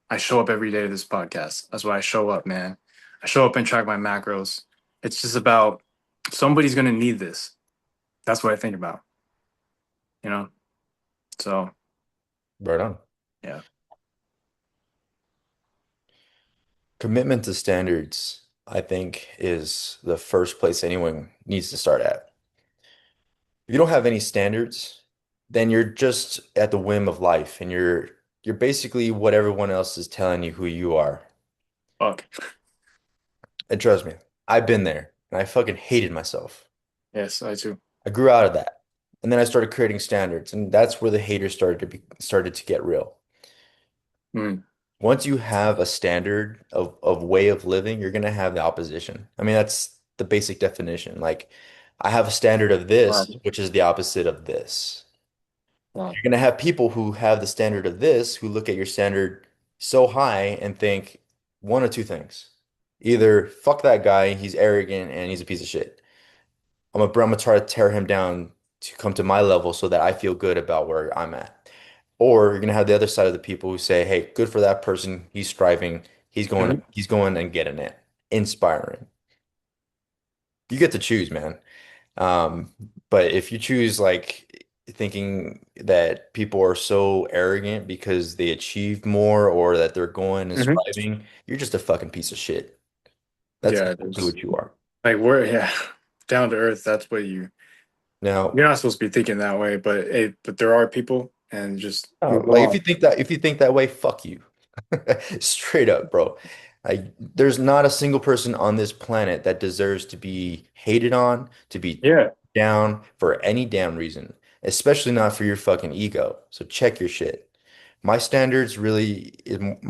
I show up every day to this podcast. That's why I show up, man. I show up and track my macros. It's just about somebody's gonna need this. That's what I think about, you know? So right on. yeah. Commitment to standards, I think, is the first place anyone needs to start at. If you don't have any standards, then you're just at the whim of life and you're basically what everyone else is telling you who you are. Fuck. And trust me, I've been there and I fucking hated myself. Yes, I too. I grew out of that. And then I started creating standards, and that's where the haters started to get real. Mm. Once you have a standard of way of living, you're gonna have the opposition. I mean, that's the basic definition. Like, I have a standard of Wow. this, which is the opposite of this. Wow. You're gonna have people who have the standard of this, who look at your standard so high and think one of two things. Either fuck that guy, he's arrogant and he's a piece of shit. I'm gonna try to tear him down to come to my level so that I feel good about where I'm at. Or you're gonna have the other side of the people who say, "Hey, good for that person. He's striving. Mhm. He's going and getting it." Inspiring. You get to choose, man. Um, but if you choose like thinking that people are so arrogant because they achieved more or that they're going and Mhm. striving, you're just a fucking piece of shit. That's Yeah, exactly there's what you are. like we're yeah, down to earth. That's what Now, you're not supposed to be thinking that way, but there are people, and just Oh, move like on. if you think that way, fuck you. Straight up, bro. Like there's not a single person on this planet that deserves to be hated on, to be Yeah. down for any damn reason, especially not for your fucking ego. So check your shit. My standards really,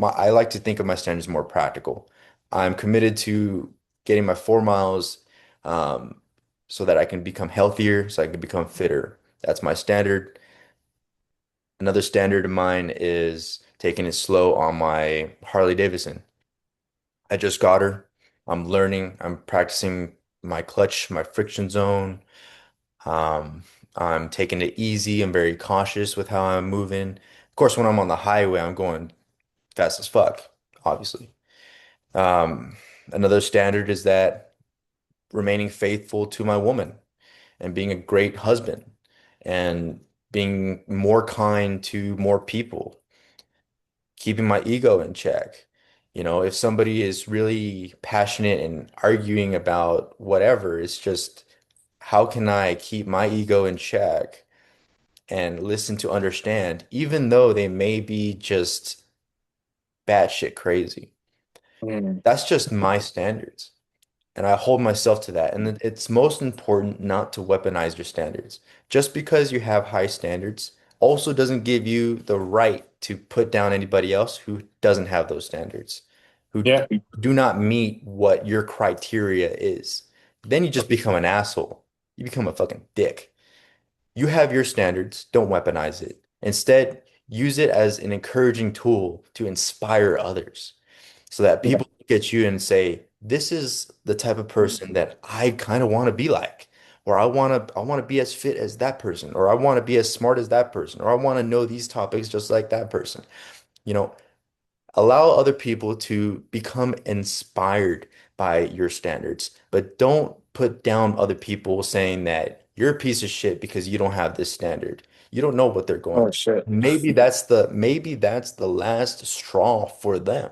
I like to think of my standards more practical. I'm committed to getting my 4 miles, um, so that I can become healthier, so I can become fitter. That's my standard. Another standard of mine is taking it slow on my Harley Davidson. I just got her. I'm learning. I'm practicing my clutch, my friction zone. Um, I'm taking it easy. I'm very cautious with how I'm moving. Of course, when I'm on the highway, I'm going fast as fuck, obviously. Um, Another standard is that remaining faithful to my woman and being a great husband and being more kind to more people, keeping my ego in check. You know, if somebody is really passionate and arguing about whatever, it's just how can I keep my ego in check and listen to understand, even though they may be just batshit crazy. Mm. That's just my standards. And I hold myself to that. And it's most important not to weaponize your standards. Just because you have high standards also doesn't give you the right to put down anybody else who doesn't have those standards, who Yeah. do not meet what your criteria is. Then you just become an asshole. You become a fucking dick. You have your standards, don't weaponize it. Instead, use it as an encouraging tool to inspire others so that Yeah. people look at you and say, this is the type of person that I kind of want to be like, or I want to be as fit as that person, or I want to be as smart as that person, or I want to know these topics just like that person. You know, allow other people to become inspired by your standards, but don't put down other people saying that you're a piece of shit because you don't have this standard. You don't know what they're going Oh through. shit. Maybe that's the last straw for them.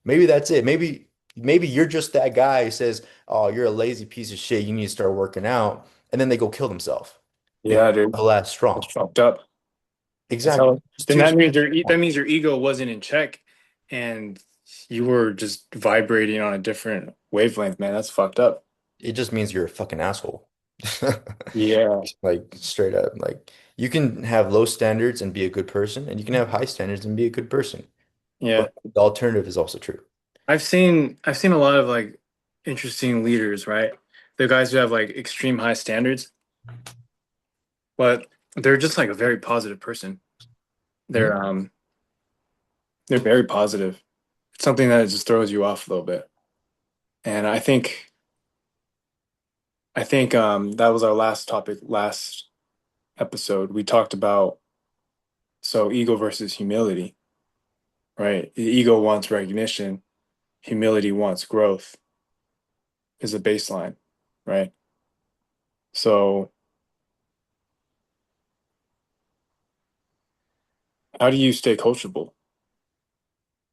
Maybe that's it. Maybe you're just that guy who says, "Oh, you're a lazy piece of shit. You need to start working out." And then they go kill themselves because Yeah, dude. of the last That's straw. fucked up. That's Exactly. how. Just Then too that means small. your ego wasn't in check, and you were just vibrating on a different wavelength, man. That's fucked up. It just means you're a fucking asshole. Yeah. Like straight up. Like you can have low standards and be a good person, and you can have high standards and be a good person. Yeah. But the alternative is also true. I've seen a lot of like interesting leaders, right? The guys who have like extreme high standards, but they're just like a very positive person. They're Mhm. um they're very positive. It's something that just throws you off a little bit. And I think that was our last topic last episode. We talked about ego versus humility, right? The ego wants recognition, humility wants growth is a baseline, right? So how do you stay coachable,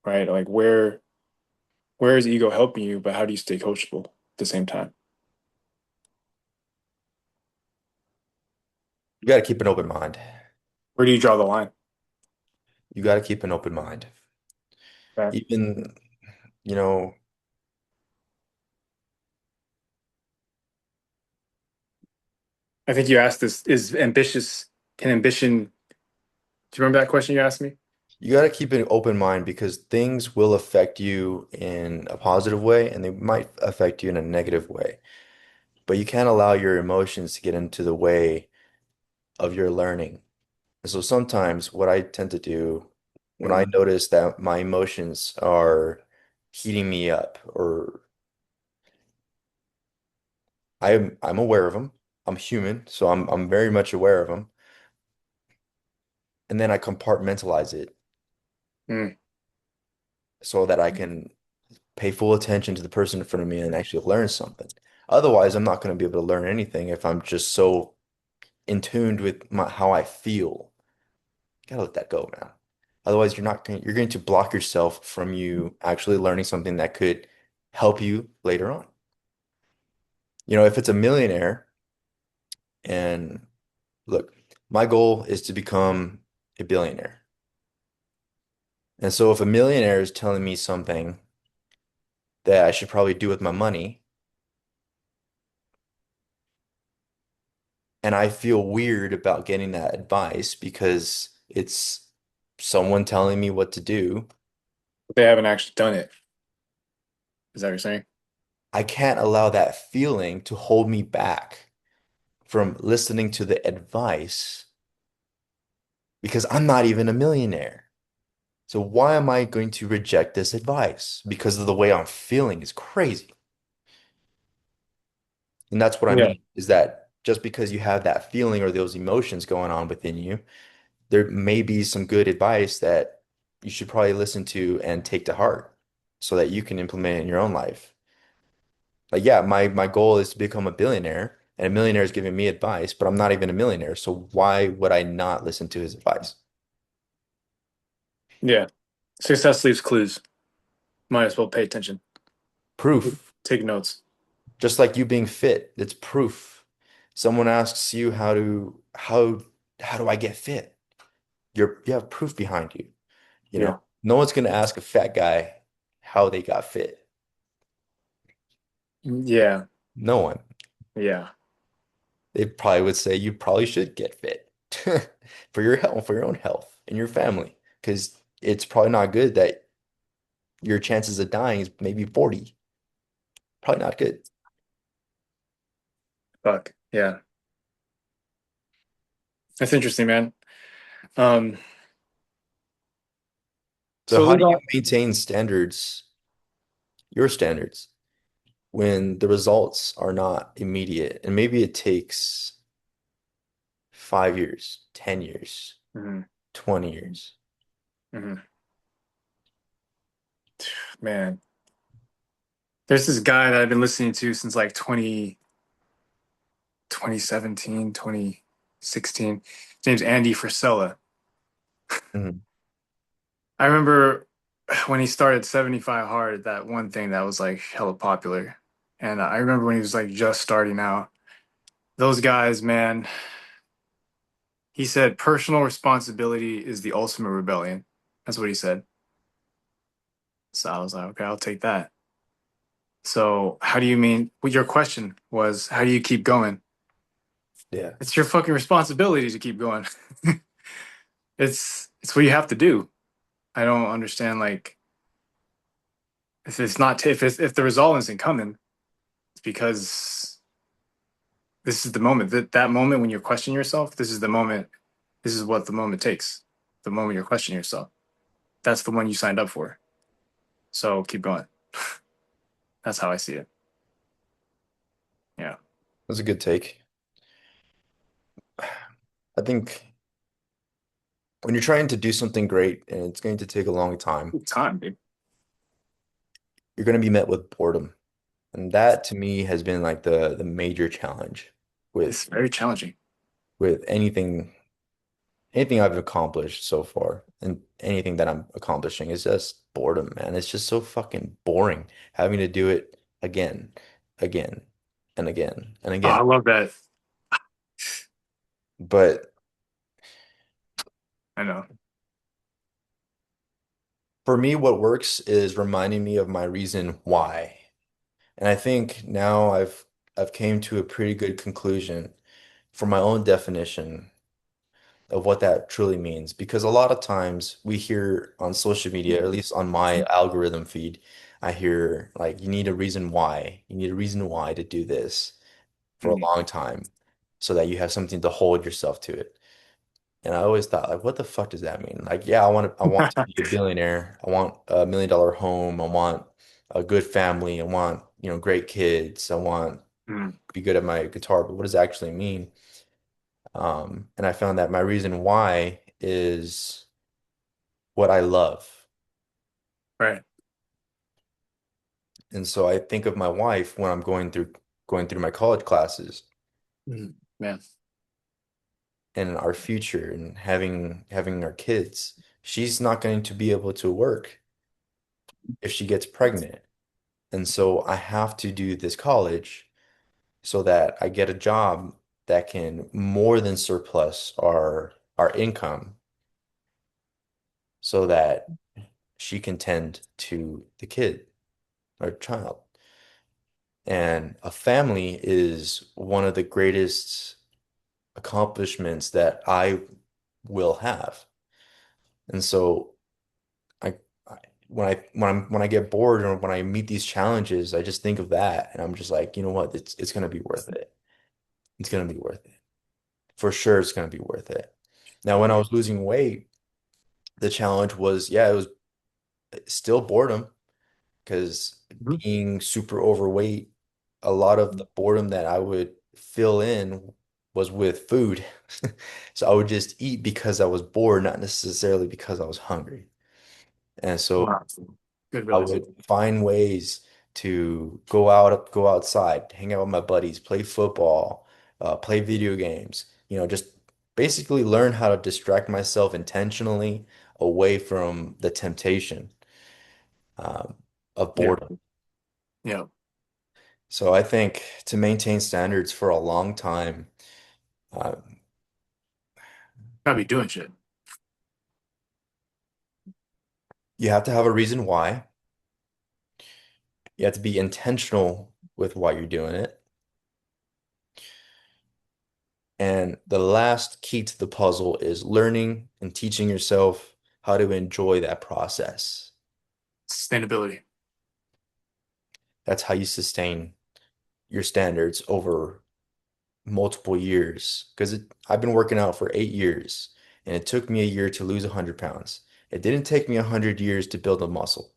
right? Like where is ego helping you, but how do you stay coachable at the same time? You got to keep an open mind. Where do you draw the line? You got to keep an open mind. Okay. Even, you know, I think you asked this is ambitious can ambition do you remember that question you asked me? you got to keep an open mind because things will affect you in a positive way and they might affect you in a negative way. But you can't allow your emotions to get into the way of your learning. And so sometimes what I tend to do when I Mm, notice that my emotions are heating me up or I'm aware of them. I'm human, so I'm very much aware of them. And then I compartmentalize it mm, so that I can pay full attention to the person in front of me and actually learn something. Otherwise, I'm not going to be able to learn anything if I'm just so in tuned with how I feel. Gotta let that go, man. Otherwise, you're going to block yourself from you actually learning something that could help you later on. You know, if it's a millionaire and look, my goal is to become a billionaire. And so if a millionaire is telling me something that I should probably do with my money, and I feel weird about getting that advice because it's someone telling me what to do, But they haven't actually done it. Is that what you're saying? I can't allow that feeling to hold me back from listening to the advice because I'm not even a millionaire. So why am I going to reject this advice? Because of the way I'm feeling is crazy. And that's what I Yeah. mean, is that just because you have that feeling or those emotions going on within you, there may be some good advice that you should probably listen to and take to heart so that you can implement it in your own life. Like, yeah, my goal is to become a billionaire, and a millionaire is giving me advice, but I'm not even a millionaire. So why would I not listen to his advice? Yeah. Success leaves clues. Might as well pay attention. Proof. Take notes. Just like you being fit, it's proof. Someone asks you how do I get fit? You have proof behind you. You Yeah. know, no one's gonna ask a fat guy how they got fit. Yeah. No one. Yeah. They probably would say you probably should get fit for your health, for your own health and your family, because it's probably not good that your chances of dying is maybe 40. Probably not good. Fuck. Yeah. That's interesting, man. Um, So so how there's do you all, maintain standards, your standards, when the results are not immediate? And maybe it takes 5 years, 10 years, Mhm, 20 years. mhm. Man, there's this guy that I've been listening to since like 2017, 2016. His name's Andy Frisella. Mhm. I remember when he started 75 Hard, that one thing that was like hella popular. And I remember when he was like just starting out. Those guys, man, he said personal responsibility is the ultimate rebellion. That's what he said. So I was like, okay, I'll take that. So how do you mean? Well, your question was, how do you keep going? Yeah. It's your fucking responsibility to keep going. It's what you have to do. I don't understand like if it's not if the result isn't coming, it's because this is the moment that moment when you're questioning yourself. This is the moment. This is what the moment takes. The moment you're questioning yourself. That's the one you signed up for. So keep going. That's how I see it. Yeah. That's a good take. I think when you're trying to do something great and it's going to take a long time, Time, dude. you're going to be met with boredom. And that to me has been like the major challenge It's with very challenging. with anything I've accomplished so far and anything that I'm accomplishing is just boredom, man. It's just so fucking boring having to do it again, again, and again, and Oh, again. I love that. But I know. for me, what works is reminding me of my reason why. And I think now I've came to a pretty good conclusion for my own definition of what that truly means. Because a lot of times we hear on social media, or at least on my algorithm feed, I hear like you need a reason why. You need a reason why to do this for a Mhm. long time so that you have something to hold yourself to it. And I always thought, like, what the fuck does that mean? Like, yeah, I want to be a billionaire. I want a $1 million home. I want a good family. I want, great kids. I want Mhm. to be good at my guitar. But what does it actually mean? And I found that my reason why is what I love. Right. And so I think of my wife when I'm going through my college classes Mhm. Man. and our future and having our kids. She's not going to be able to work if she gets pregnant. And so I have to do this college so that I get a job that can more than surplus our income so that she can tend to the kid or child. And a family is one of the greatest accomplishments that I will have. And so I, I when I get bored or when I meet these challenges, I just think of that and I'm just like, you know what? It's gonna be worth it. It's gonna be worth it. For sure it's gonna be worth it. Now, when I was losing weight, the challenge was, yeah, it was still boredom because Mhm. being super overweight, a lot of the boredom that I would fill in was with food. So I would just eat because I was bored, not necessarily because I was hungry. And so Wow. Good I would realization. find ways to go outside, hang out with my buddies, play football, play video games, just basically learn how to distract myself intentionally away from the temptation um, of Yeah. boredom. Yeah. So I think to maintain standards for a long time, uh, Gotta be doing shit. you have to have a reason why. You have to be intentional with why you're doing it. And the last key to the puzzle is learning and teaching yourself how to enjoy that process. Sustainability. That's how you sustain your standards over multiple years. Because I've been working out for 8 years, and it took me a year to lose 100 pounds. It didn't take me 100 years to build a muscle,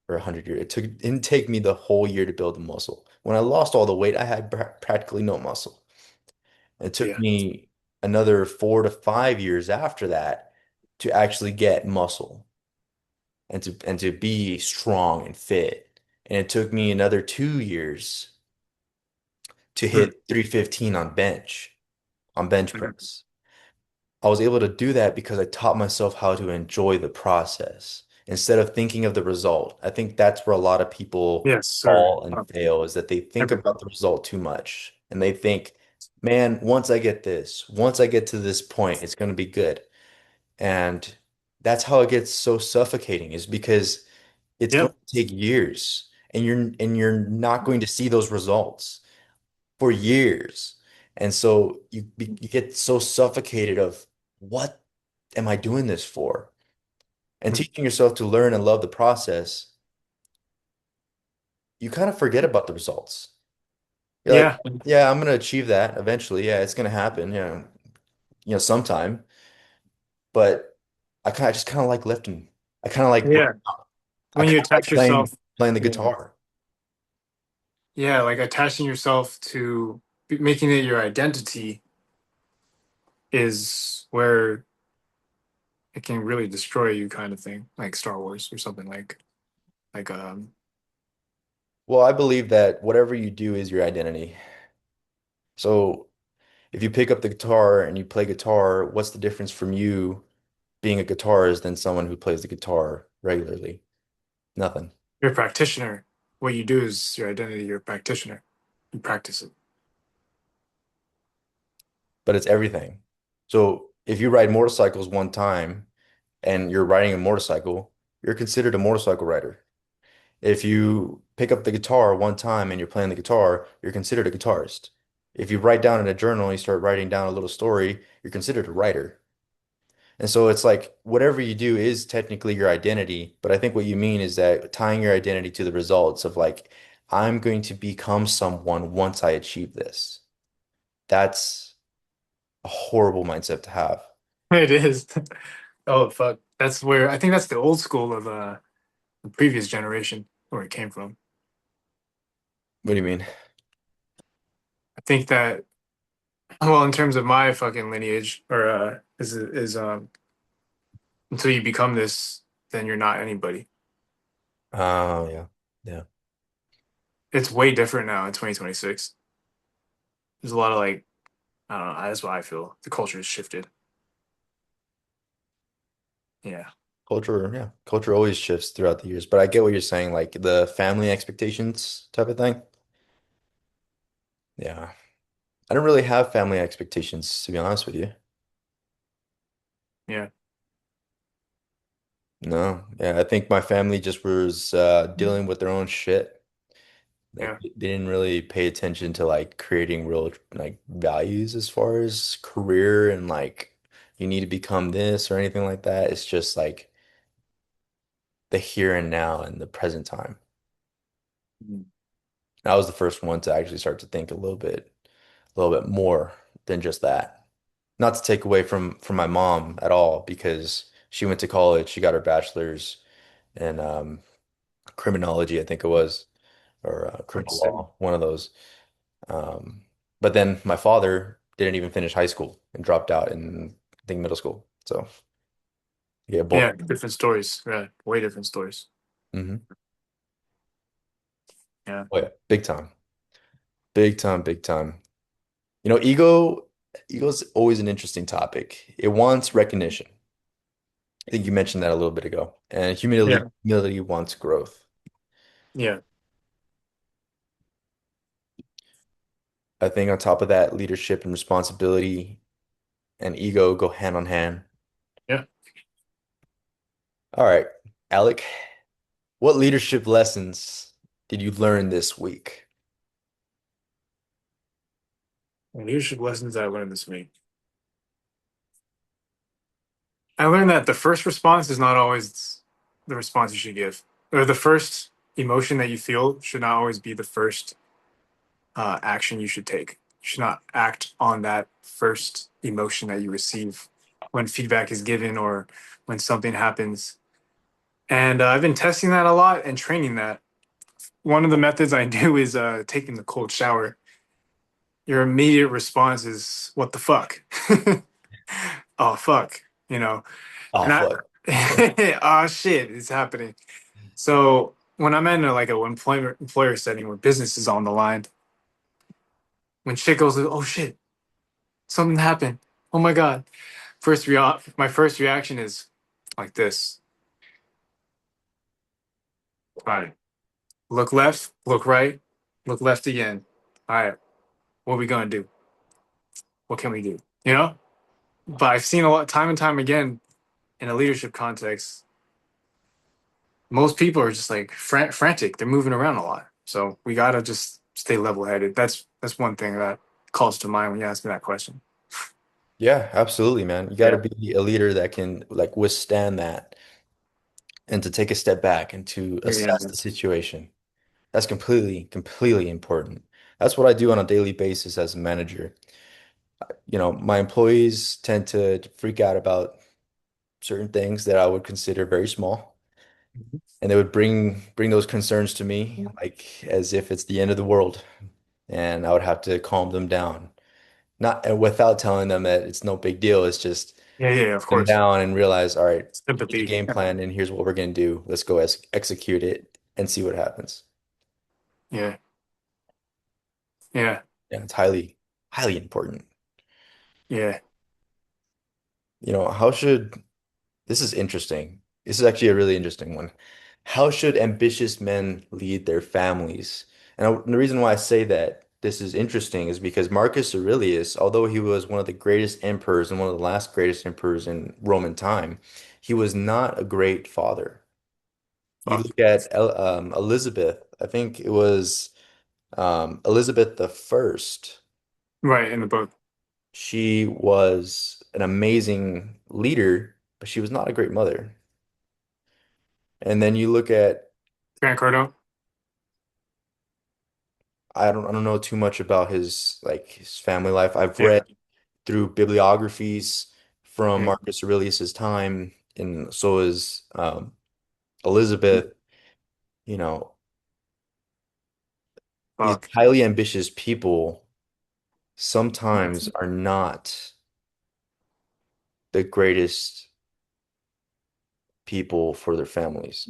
or 100 years. It didn't take me the whole year to build a muscle. When I lost all the weight, I had practically no muscle. It took Yeah. me another 4 to 5 years after that to actually get muscle and to be strong and fit. And it took me another 2 years to Mm. hit 315 on bench Mhm. press. I was able to do that because I taught myself how to enjoy the process instead of thinking of the result. I think that's where a lot of people Yes, sir. fall and fail is that they think about Everybody. the result too much and they think, man, once I get to this point, it's going to be good. And that's how it gets so suffocating is because it's going Yep. to take years and you're not going to see those results for years. And so you get so suffocated of what am I doing this for? And Mm. teaching yourself to learn and love the process, you kind of forget about the results. You're like, Yeah. yeah, I'm going to achieve that eventually. Yeah, it's going to happen, sometime. But I just kind of like lifting. I kind of like Yeah. I When kind you of like attach yourself, playing the yeah. guitar. Yeah, like attaching yourself to making it your identity is where it can really destroy you kind of thing, like Star Wars or something like Well, I believe that whatever you do is your identity. So if you pick up the guitar and you play guitar, what's the difference from you being a guitarist than someone who plays the guitar regularly? Nothing. you're a practitioner. What you do is your identity, you're a practitioner. You practice it. But it's everything. So if you ride motorcycles one time and you're riding a motorcycle, you're considered a motorcycle rider. If you pick up the guitar one time and you're playing the guitar, you're considered a guitarist. If you write down in a journal and you start writing down a little story, you're considered a writer. And so it's like whatever you do is technically your identity, but I think what you mean is that tying your identity to the results of like, I'm going to become someone once I achieve this. That's a horrible mindset to have. It is. Oh fuck. That's where I think that's the old school of the previous generation where it came from. What do you mean? I think that well, in terms of my fucking lineage, or is until you become this, then you're not anybody. Oh, yeah. Yeah. It's way different now in 2026. There's a lot of like I don't know. That's what I feel. The culture has shifted. Yeah. Culture, yeah. Culture always shifts throughout the years, but I get what you're saying, like the family expectations type of thing. Yeah. I don't really have family expectations, to be honest with you. Yeah. No, yeah, I think my family just was dealing with their own shit. Like Yeah. they didn't really pay attention to like creating real like values as far as career and like you need to become this or anything like that. It's just like the here and now and the present time. Mhm. I was the first one to actually start to think a little bit more than just that. Not to take away from my mom at all, because she went to college, she got her bachelor's in criminology, I think it was, or criminal That's law, one of those. Um, but then my father didn't even finish high school and dropped out in, I think, middle school. So yeah, both. yeah, different stories. Yeah, way different stories. Hmm. Yeah. Oh yeah, big time, big time, big time. You know, ego's always an interesting topic. It wants recognition. I think you mentioned that a little bit ago. And Yeah. humility wants growth. Yeah. I think on top of that, leadership and responsibility and ego go hand on hand. Yeah. All right, Alec, what leadership lessons did you learn this week? Leadership lessons I learned this week. I learned that the first response is not always the response you should give, or the first emotion that you feel should not always be the first action you should take. You should not act on that first emotion that you receive when feedback is given or when something happens. And I've been testing that a lot and training that. One of the methods I do is taking the cold shower. Your immediate response is, "What the fuck?" Oh, fuck. You know, Oh, and fuck. oh shit, it's happening. So when I'm in like a employer setting where business is on the line, when shit goes, oh shit, something happened. Oh my god. My first reaction is like this. All right. Look left, look right, look left again. All right. What are we gonna do? What can we do? You know? But I've seen a lot time and time again in a leadership context, most people are just like frantic. They're moving around a lot. So we gotta just stay level headed. That's one thing that calls to mind when you ask me that question. Yeah, absolutely, man. You got to Yeah. be a leader that can like withstand that and to take a step back and to Yeah. assess the situation. That's completely important. That's what I do on a daily basis as a manager. You know, my employees tend to freak out about certain things that I would consider very small, and they would bring those concerns to me like as if it's the end of the world, and I would have to calm them down. Not and without telling them that it's no big deal. It's just Yeah, yeah, of them course. down and realize, all right, here's a Sympathy. game plan and here's what we're gonna do. Let's go execute it and see what happens. Yeah. Yeah. Yeah, it's highly important. Yeah. You know, how should this is interesting. This is actually a really interesting one. How should ambitious men lead their families? And the reason why I say that this is interesting is because Marcus Aurelius, although he was one of the greatest emperors and one of the last greatest emperors in Roman time, he was not a great father. You Fuck. look at Elizabeth, I think it was Elizabeth the First. Right in the book. She was an amazing leader, but she was not a great mother. And then you look at Grant Cardone. I don't know too much about his family life. I've read Yeah. through bibliographies from Yeah. Marcus Aurelius's time, and so is Elizabeth. You know, these Fuck. highly ambitious people sometimes are not the greatest people for their families.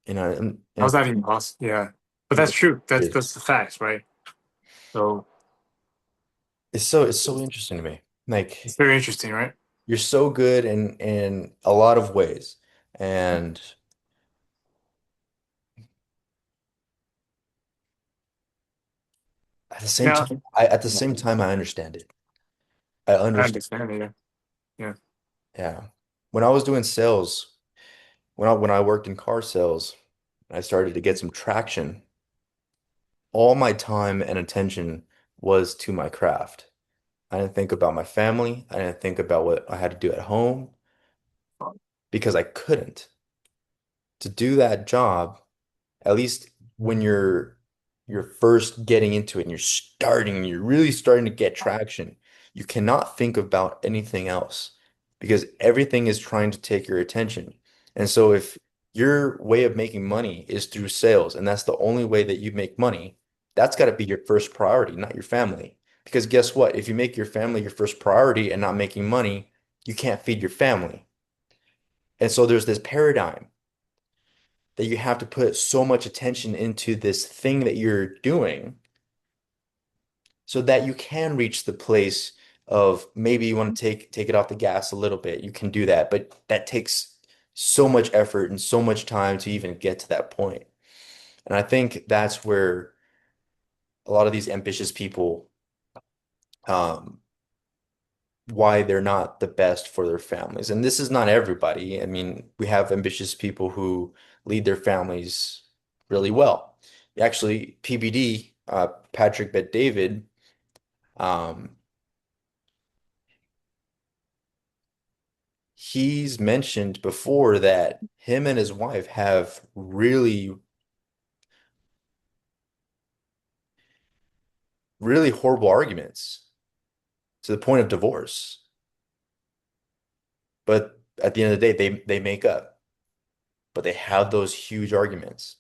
You know, How's that even possible? Yeah. But that's true. That's the facts, right? So it's so interesting to me. it's Like very interesting, right? you're so good in a lot of ways, and at the same Yeah. time, I understand it. I I understand. understand. Yeah. Yeah. Yeah. When I was doing sales, when I worked in car sales, I started to get some traction. All my time and attention was to my craft. I didn't think about my family. I didn't think about what I had to do at home because I couldn't. To do that job, at least when you're first getting into it and you're really starting to get traction, you cannot think about anything else because everything is trying to take your attention. And so if your way of making money is through sales and that's the only way that you make money, that's got to be your first priority, not your family. Because guess what? If you make your family your first priority and not making money, you can't feed your family. And so there's this paradigm that you have to put so much attention into this thing that you're doing so that you can reach the place of maybe you want to take it off the gas a little bit. You can do that, but that takes so much effort and so much time to even get to that point. And I think that's where a lot of these ambitious people, um, why they're not the best for their families. And this is not everybody. I mean, we have ambitious people who lead their families really well. Actually, PBD, Patrick Bet David, um, he's mentioned before that him and his wife have really, really horrible arguments to the point of divorce. But at the end of the day, they make up, but they have those huge arguments.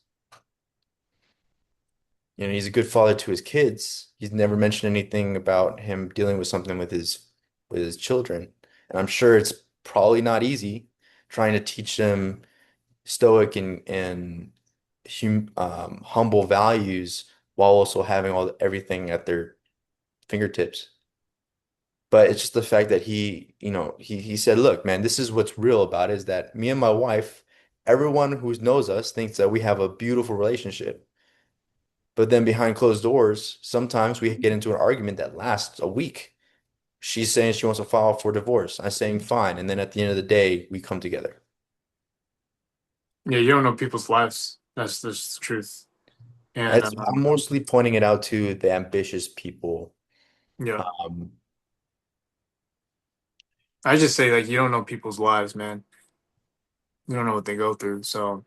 You know, he's a good father to his kids. He's never mentioned anything about him dealing with something with his children. And I'm sure it's probably not easy trying to teach them stoic and humble values while also having everything at their fingertips. But it's just the fact that he said, "Look, man, this is what's real about it, is that me and my wife, everyone who knows us thinks that we have a beautiful relationship. But then behind closed doors, sometimes we get into an argument that lasts a week. She's saying she wants to file for divorce. I'm saying fine. And then at the end of the day, we come together." Yeah, you don't know people's lives. That's the truth. And I'm mostly pointing it out to the ambitious people. yeah, Um, I just say like you don't know people's lives, man. You don't know what they go through, so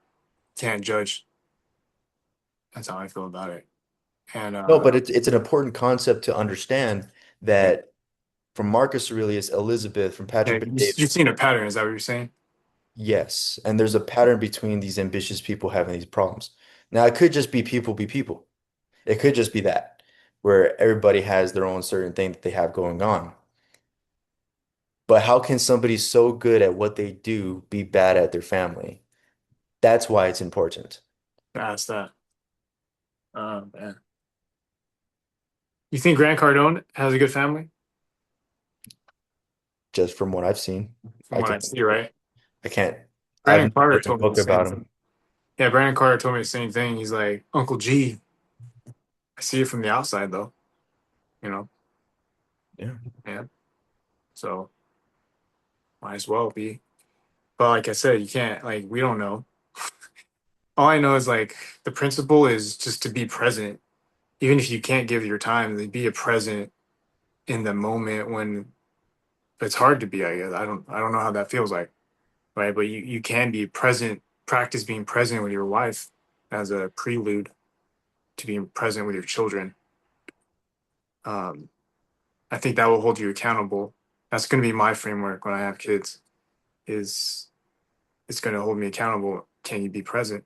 can't judge. That's how I feel about it. And no, but it's an important concept to understand yeah, that from Marcus Aurelius, Elizabeth, from yeah, Patrick you're Bet-David, seeing a pattern. Is that what you're saying? yes. And there's a pattern between these ambitious people having these problems. Now, it could just be people be people. It could just be that, where everybody has their own certain thing that they have going on. But how can somebody so good at what they do be bad at their family? That's why it's important, Ask that. Man. You think Grant Cardone has a good family? just from what I've seen. From I what I can't, see, right? I can't, I've Brandon never Carter read a told me the book same about him. thing. Yeah, Brandon Carter told me the same thing. He's like, Uncle G, I see it from the outside though, you know? Yeah. Yeah. So might as well be. But like I said, you can't like we don't know. All I know is like the principle is just to be present. Even if you can't give your time, then be a present in the moment when it's hard to be, I guess. I don't know how that feels like, right? But you can be present, practice being present with your wife as a prelude to being present with your children. Um, I think that will hold you accountable. That's going to be my framework when I have kids. Is it's going to hold me accountable. Can you be present?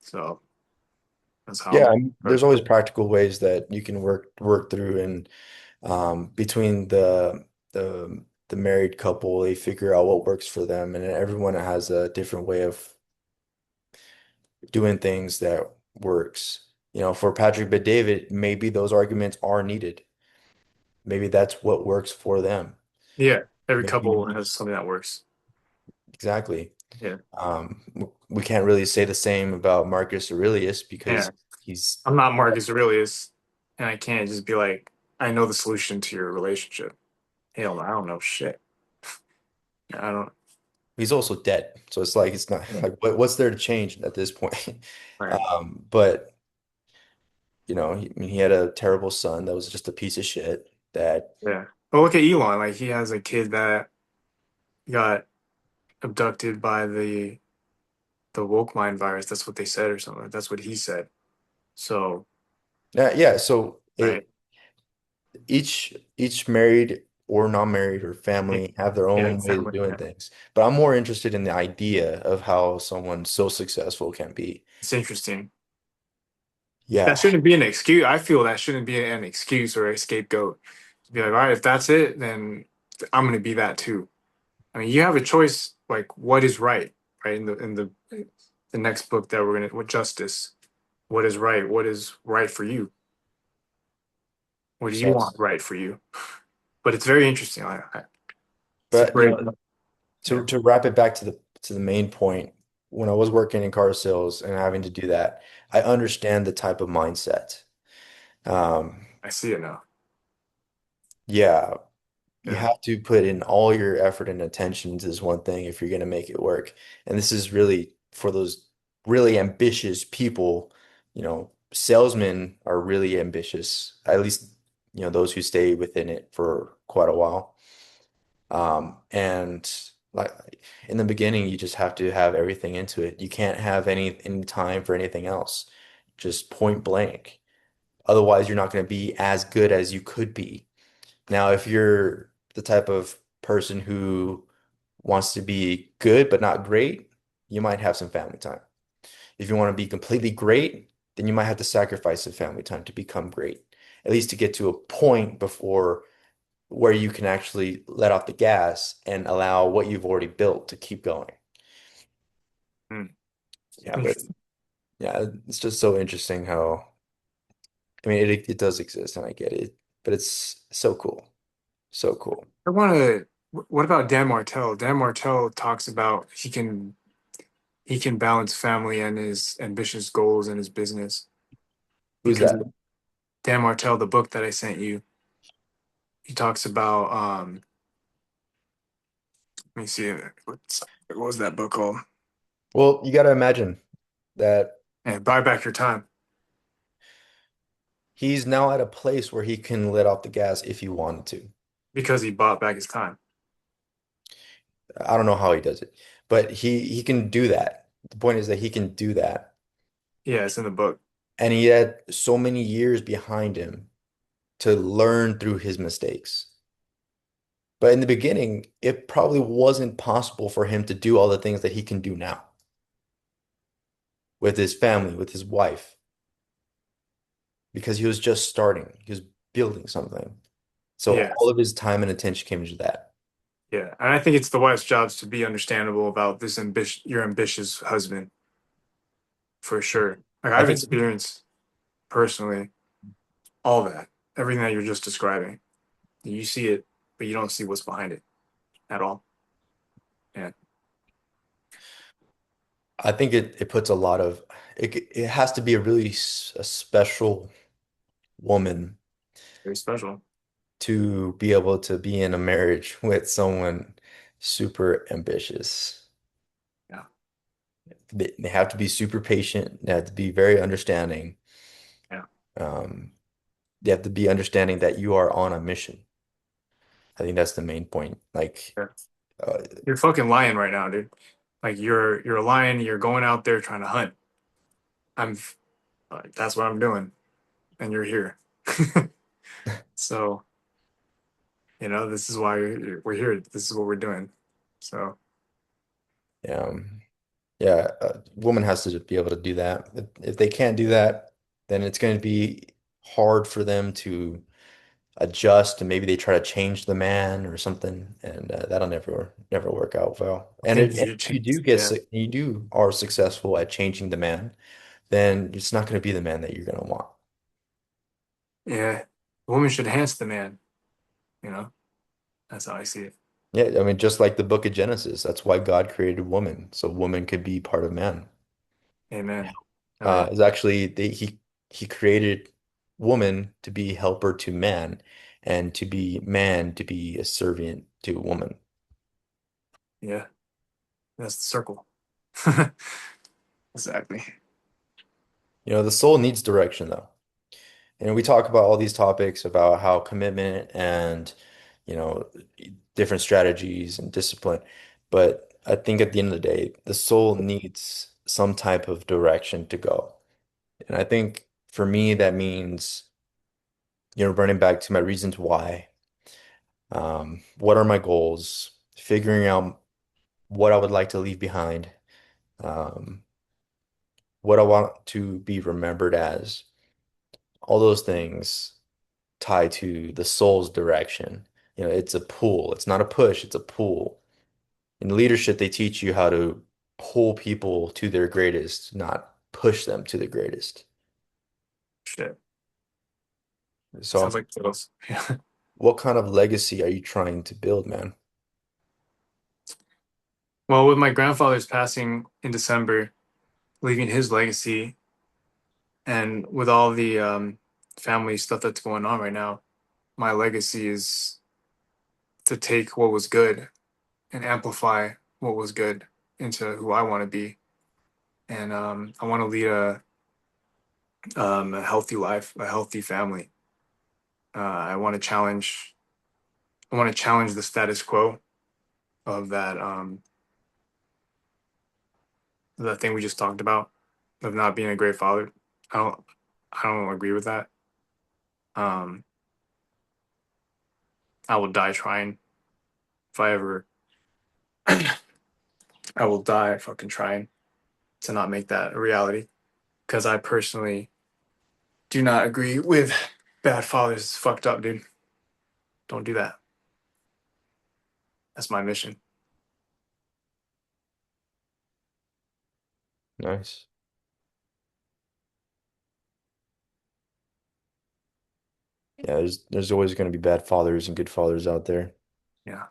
So that's how Yeah, I'm. there's always practical ways that you can work through, and between the married couple, they figure out what works for them, and everyone has a different way of doing things that works. You know, for Patrick Bet David, maybe those arguments are needed. Maybe that's what works for them. Yeah, every Maybe couple has something that works. exactly. Yeah, We can't really say the same about Marcus Aurelius yeah. because he's I'm not Marcus Aurelius, and I can't just be like, I know the solution to your relationship. Hell, no, I don't know shit. I don't. he's also dead. So it's like it's not Yeah. like what's there to change at this point? Right. But I mean, he had a terrible son that was just a piece of shit that Yeah. But look at Elon. Like he has a kid that got abducted by the woke mind virus. That's what they said or something. That's what he said. So, yeah, so right. each married or non-married or Yeah, family have their yeah, own ways of family. doing Yeah. things. But I'm more interested in the idea of how someone so successful can be. It's interesting. That Yeah. shouldn't be an excuse. I feel that shouldn't be an excuse or a scapegoat. To be like, all right, if that's it, then I'm gonna be that too. I mean, you have a choice, like what is right? In the next book that we're gonna with justice, what is right? What is right for you? What do you So, want right for you? But it's very interesting. It's a but great, to yeah. to wrap it back to the main point, when I was working in car sales and having to do that, I understand the type of mindset. Um, I see it now. yeah, you Yeah, have to put in all your effort and attention to this one thing if you're going to make it work. And this is really for those really ambitious people. Salesmen are really ambitious, at least, those who stay within it for quite a while. And like in the beginning, you just have to have everything into it. You can't have any time for anything else, just point blank. Otherwise, you're not going to be as good as you could be. Now, if you're the type of person who wants to be good but not great, you might have some family time. If you want to be completely great, then you might have to sacrifice some family time to become great, at least to get to a point before where you can actually let off the gas and allow what you've already built to keep going. mm, Yeah, but interesting. yeah, it's just so interesting how, I mean, it does exist and I get it, but it's so cool. So cool. I want to. What about Dan Martell? Dan Martell talks about he can balance family and his ambitious goals and his business Who's because that? Dan Martell, the book that I sent you, he talks about let me see what was that book called? Well, you got to imagine that And Buy Back Your Time he's now at a place where he can let off the gas if he wanted to. because he bought back his time. I don't know how he does it, but he can do that. The point is that he can do that. Yeah, it's in the book. And he had so many years behind him to learn through his mistakes. But in the beginning, it probably wasn't possible for him to do all the things that he can do now with his family, with his wife, because he was just starting. He was building something. So Yeah, all of his time and attention came into that. yeah, and I think it's the wife's jobs to be understandable about this your ambitious husband for sure. Like I I've think experienced personally all that, everything that you're just describing. You see it, but you don't see what's behind it at all. Yeah, I think it puts a lot of it has to be a really a special woman very special. to be able to be in a marriage with someone super ambitious. Yeah, They have to be super patient. They have to be very understanding. yeah. Um, they have to be understanding that you are on a mission. I think that's the main point. Like, Yeah. uh, You're fucking lying right now, dude. Like you're a lion. You're going out there trying to hunt. I'm that's what I'm doing, and you're here. So this is why we're here. This is what we're doing. So um, yeah, a woman has to be able to do that. If they can't do that, then it's going to be hard for them to adjust and maybe they try to change the man or something and that'll never work out well. And things if you you change. do Yeah, you do are successful at changing the man, then it's not going to be the man that you're going to want. yeah. The woman should enhance the man. You know, that's how I see it. Yeah, I mean just like the book of Genesis, that's why God created woman, so woman could be part of man. Amen. Amen. Is actually he created woman to be helper to man and to be man to be a servant to woman. Yeah. That's the circle. Exactly. You know, the soul needs direction though. And we talk about all these topics about how commitment and, you know, different strategies and discipline. But I think at the end of the day, the soul needs some type of direction to go. And I think for me, that means, running back to my reasons why. What are my goals? Figuring out what I would like to leave behind, um, what I want to be remembered as. All those things tie to the soul's direction. You know, it's a pull. It's not a push, it's a pull. In leadership, they teach you how to pull people to their greatest, not push them to the greatest. Shit. Sounds So, like those. Yeah. what kind of legacy are you trying to build, man? Well, with my grandfather's passing in December, leaving his legacy, and with all the family stuff that's going on right now, my legacy is to take what was good and amplify what was good into who I want to be. And I want to lead a healthy life, a healthy family. I want to challenge. I want to challenge the status quo of that thing we just talked about of not being a great father. I don't. I don't agree with that. Um, I will die trying if I ever. I will die fucking trying to not make that a reality because I personally do not agree with bad fathers. It's fucked up, dude. Don't do that. That's my mission. Nice. Yeah, there's always going to be bad fathers and good fathers out there. Yeah.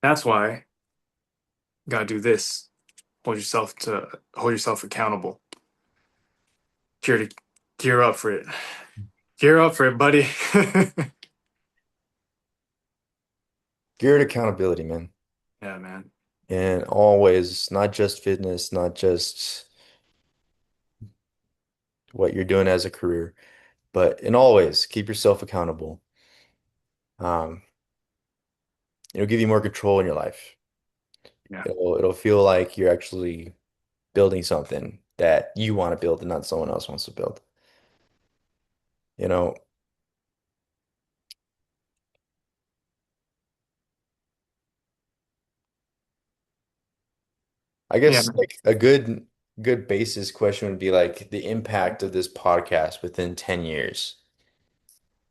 That's why you gotta do this. Hold yourself accountable. Gear to gear up for it. Gear up for it, buddy. Geared accountability, man. Yeah, man. And always, not just fitness, not just what you're doing as a career, but in all ways, keep yourself accountable. Um, it'll give you more control in your life. Yeah. It'll feel like you're actually building something that you want to build and not someone else wants to build. You know, I Yeah, guess man. like a good basis question would be like the impact of this podcast within 10 years.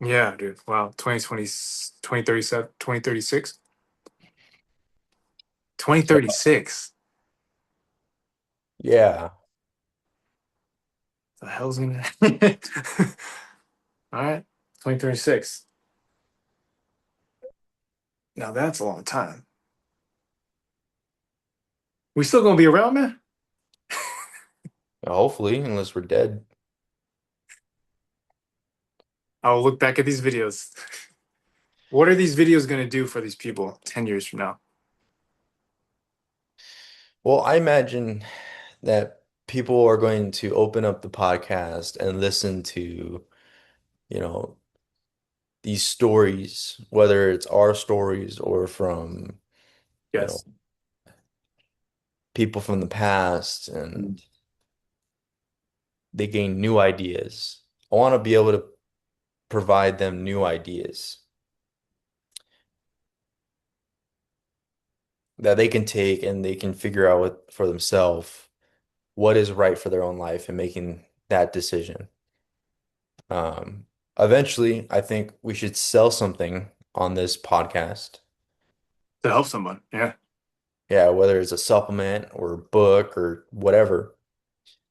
Yeah, dude. Wow. 2020, 2037, 2036, 2036. Yeah. The hell's gonna All right. 2036. Now that's a long time. We still gonna be around, man? Hopefully, unless we're dead. I'll look back at these videos. What are these videos gonna do for these people 10 years from now? Well, I imagine that people are going to open up the podcast and listen to, you know, these stories, whether it's our stories or from, you know, Yes. people from the past, and they gain new ideas. I want to be able to provide them new ideas that they can take and they can figure out for themselves what is right for their own life and making that decision. Um, Eventually, I think we should sell something on this podcast. To help someone. Yeah. Yeah, whether it's a supplement or a book or whatever.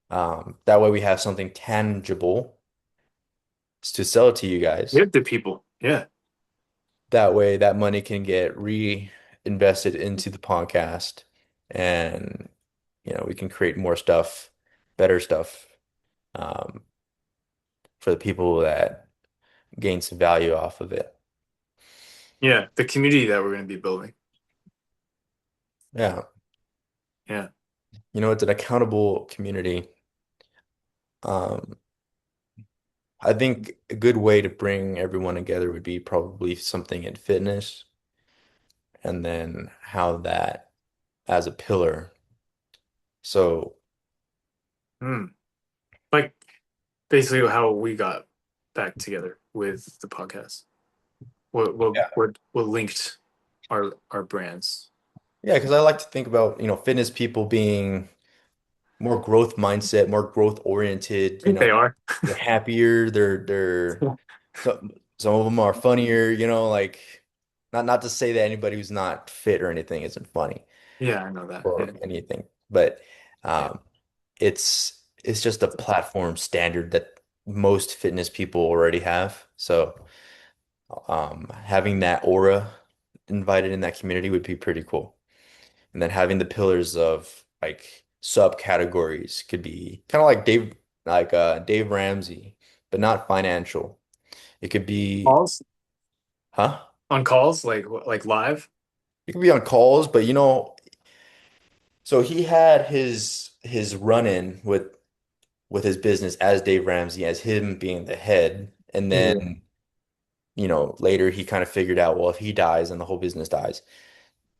That way we have something tangible to sell to you guys. Give to people. Yeah. That way that money can get reinvested into the podcast and we can create more stuff, better stuff, um, for the people that gain some value off of it. Yeah, the community that we're going to be building. Yeah. Yeah. It's an accountable community. Um, I think a good way to bring everyone together would be probably something in fitness and then how that as a pillar. So, Hmm. Like basically how we got back together with the podcast. yeah. What linked our brands? Yeah, because I like to think about, fitness people being more growth mindset, more growth I oriented, think they are. they're happier, some of them are funnier, like not to say that anybody who's not fit or anything isn't funny Yeah, I know that. Yeah. or anything, but Yeah. um it's just a platform standard that most fitness people already have. So having that aura invited in that community would be pretty cool. And then having the pillars of like subcategories could be kind of Dave Ramsey, but not financial. It could be, Calls huh? on calls like live. It could be on calls, but so he had his run-in with his business as Dave Ramsey, as him being the head, and Yeah. then later he kind of figured out, well, if he dies, then the whole business dies.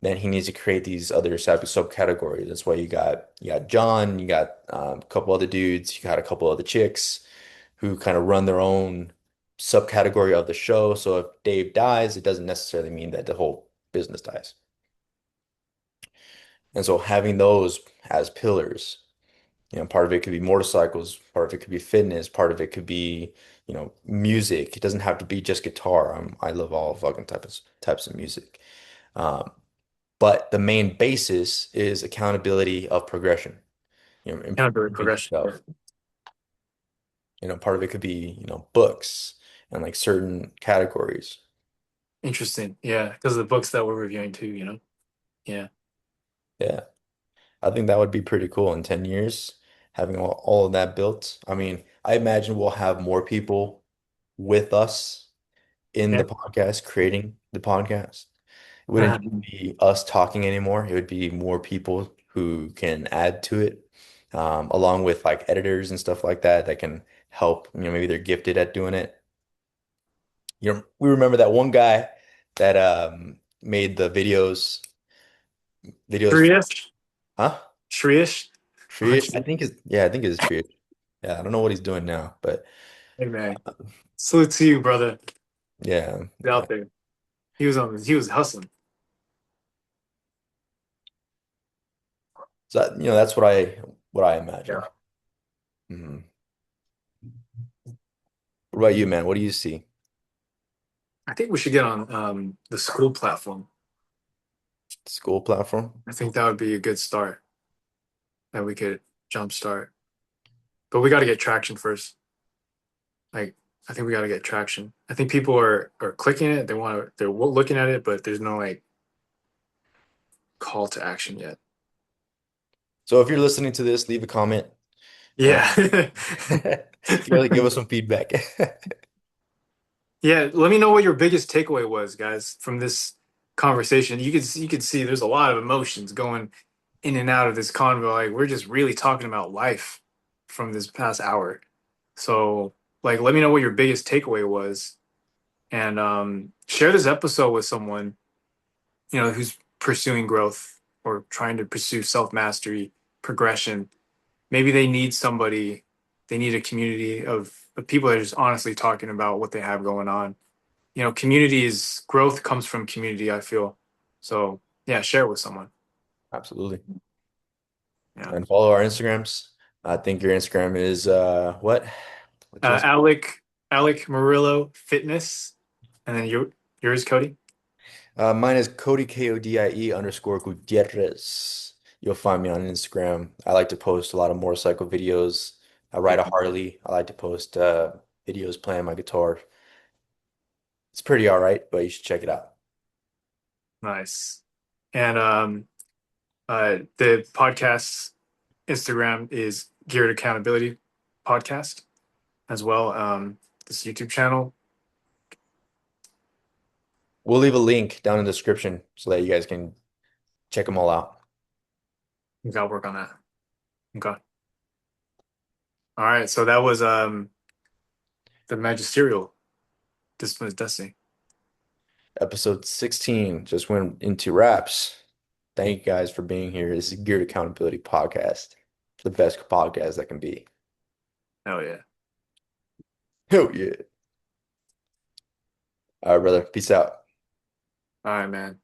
Then he needs to create these other subcategories. That's why you got John, you got a couple other dudes, you got a couple other chicks who kind of run their own subcategory of the show. So if Dave dies, it doesn't necessarily mean that the whole business dies. And so having those as pillars, part of it could be motorcycles, part of it could be fitness, part of it could be, music. It doesn't have to be just guitar. I love all fucking types of music. Um, But the main basis is accountability of progression, Accountability improving progression. Yeah. yourself. Part of it could be, books and like certain categories. Interesting. Yeah, because of the books that we're reviewing too, Yeah. Yeah. I think that would be pretty cool in 10 years, having all of that built. I mean, I imagine we'll have more people with us in Yeah. the podcast, creating the podcast. It wouldn't Uh-huh. just be us talking anymore. It would be more people who can add to it, along with like editors and stuff like that that can help. Maybe they're gifted at doing it. We remember that one guy that made the videos for, Shriish. huh? Shriish. Trish, I think it's Trish. Yeah, I don't know what he's doing now, but Hey man. Salute to you, brother. yeah, Get yeah. out there. He was hustling. So that's what I imagine. Yeah. Mhm. What about you, man? What do you see? I think we should get on the school platform. School platform? I think that would be a good start that we could jumpstart. But we got to get traction first. Like, I think we got to get traction. I think people are clicking it. They're looking at it, but there's no like call to action yet. So if you're listening to this, leave a comment. Uh, Yeah. give us some feedback. Yeah, let me know what your biggest takeaway was, guys, from this conversation. You could see there's a lot of emotions going in and out of this convo. Like we're just really talking about life from this past hour. So, like, let me know what your biggest takeaway was, and share this episode with someone who's pursuing growth or trying to pursue self mastery, progression. Maybe they need somebody. They need a community of people that are just honestly talking about what they have going on. Community is growth comes from community, I feel. So yeah, share it with someone. Absolutely. Yeah. And follow our Instagrams. I think your Instagram is what? What's your Instagram? Alec Murillo Fitness. And then yours, Cody. Mine is Kodie Kodie_Gutierrez. You'll find me on Instagram. I like to post a lot of motorcycle videos. I ride a Harley. I like to post videos playing my guitar. It's pretty all right, but you should check it out. Nice. And the podcast's Instagram is Geared Accountability Podcast as well. This YouTube channel. We'll leave a link down in the description so that you guys can check them all out. We gotta work on that. Okay. All right. So that was the magisterial discipline is destiny. Episode 16 just went into wraps. Thank you guys for being here. This is Geared Accountability Podcast, the best podcast that can be. Hell yeah. Hell yeah. All right, brother. Peace out. All right, man.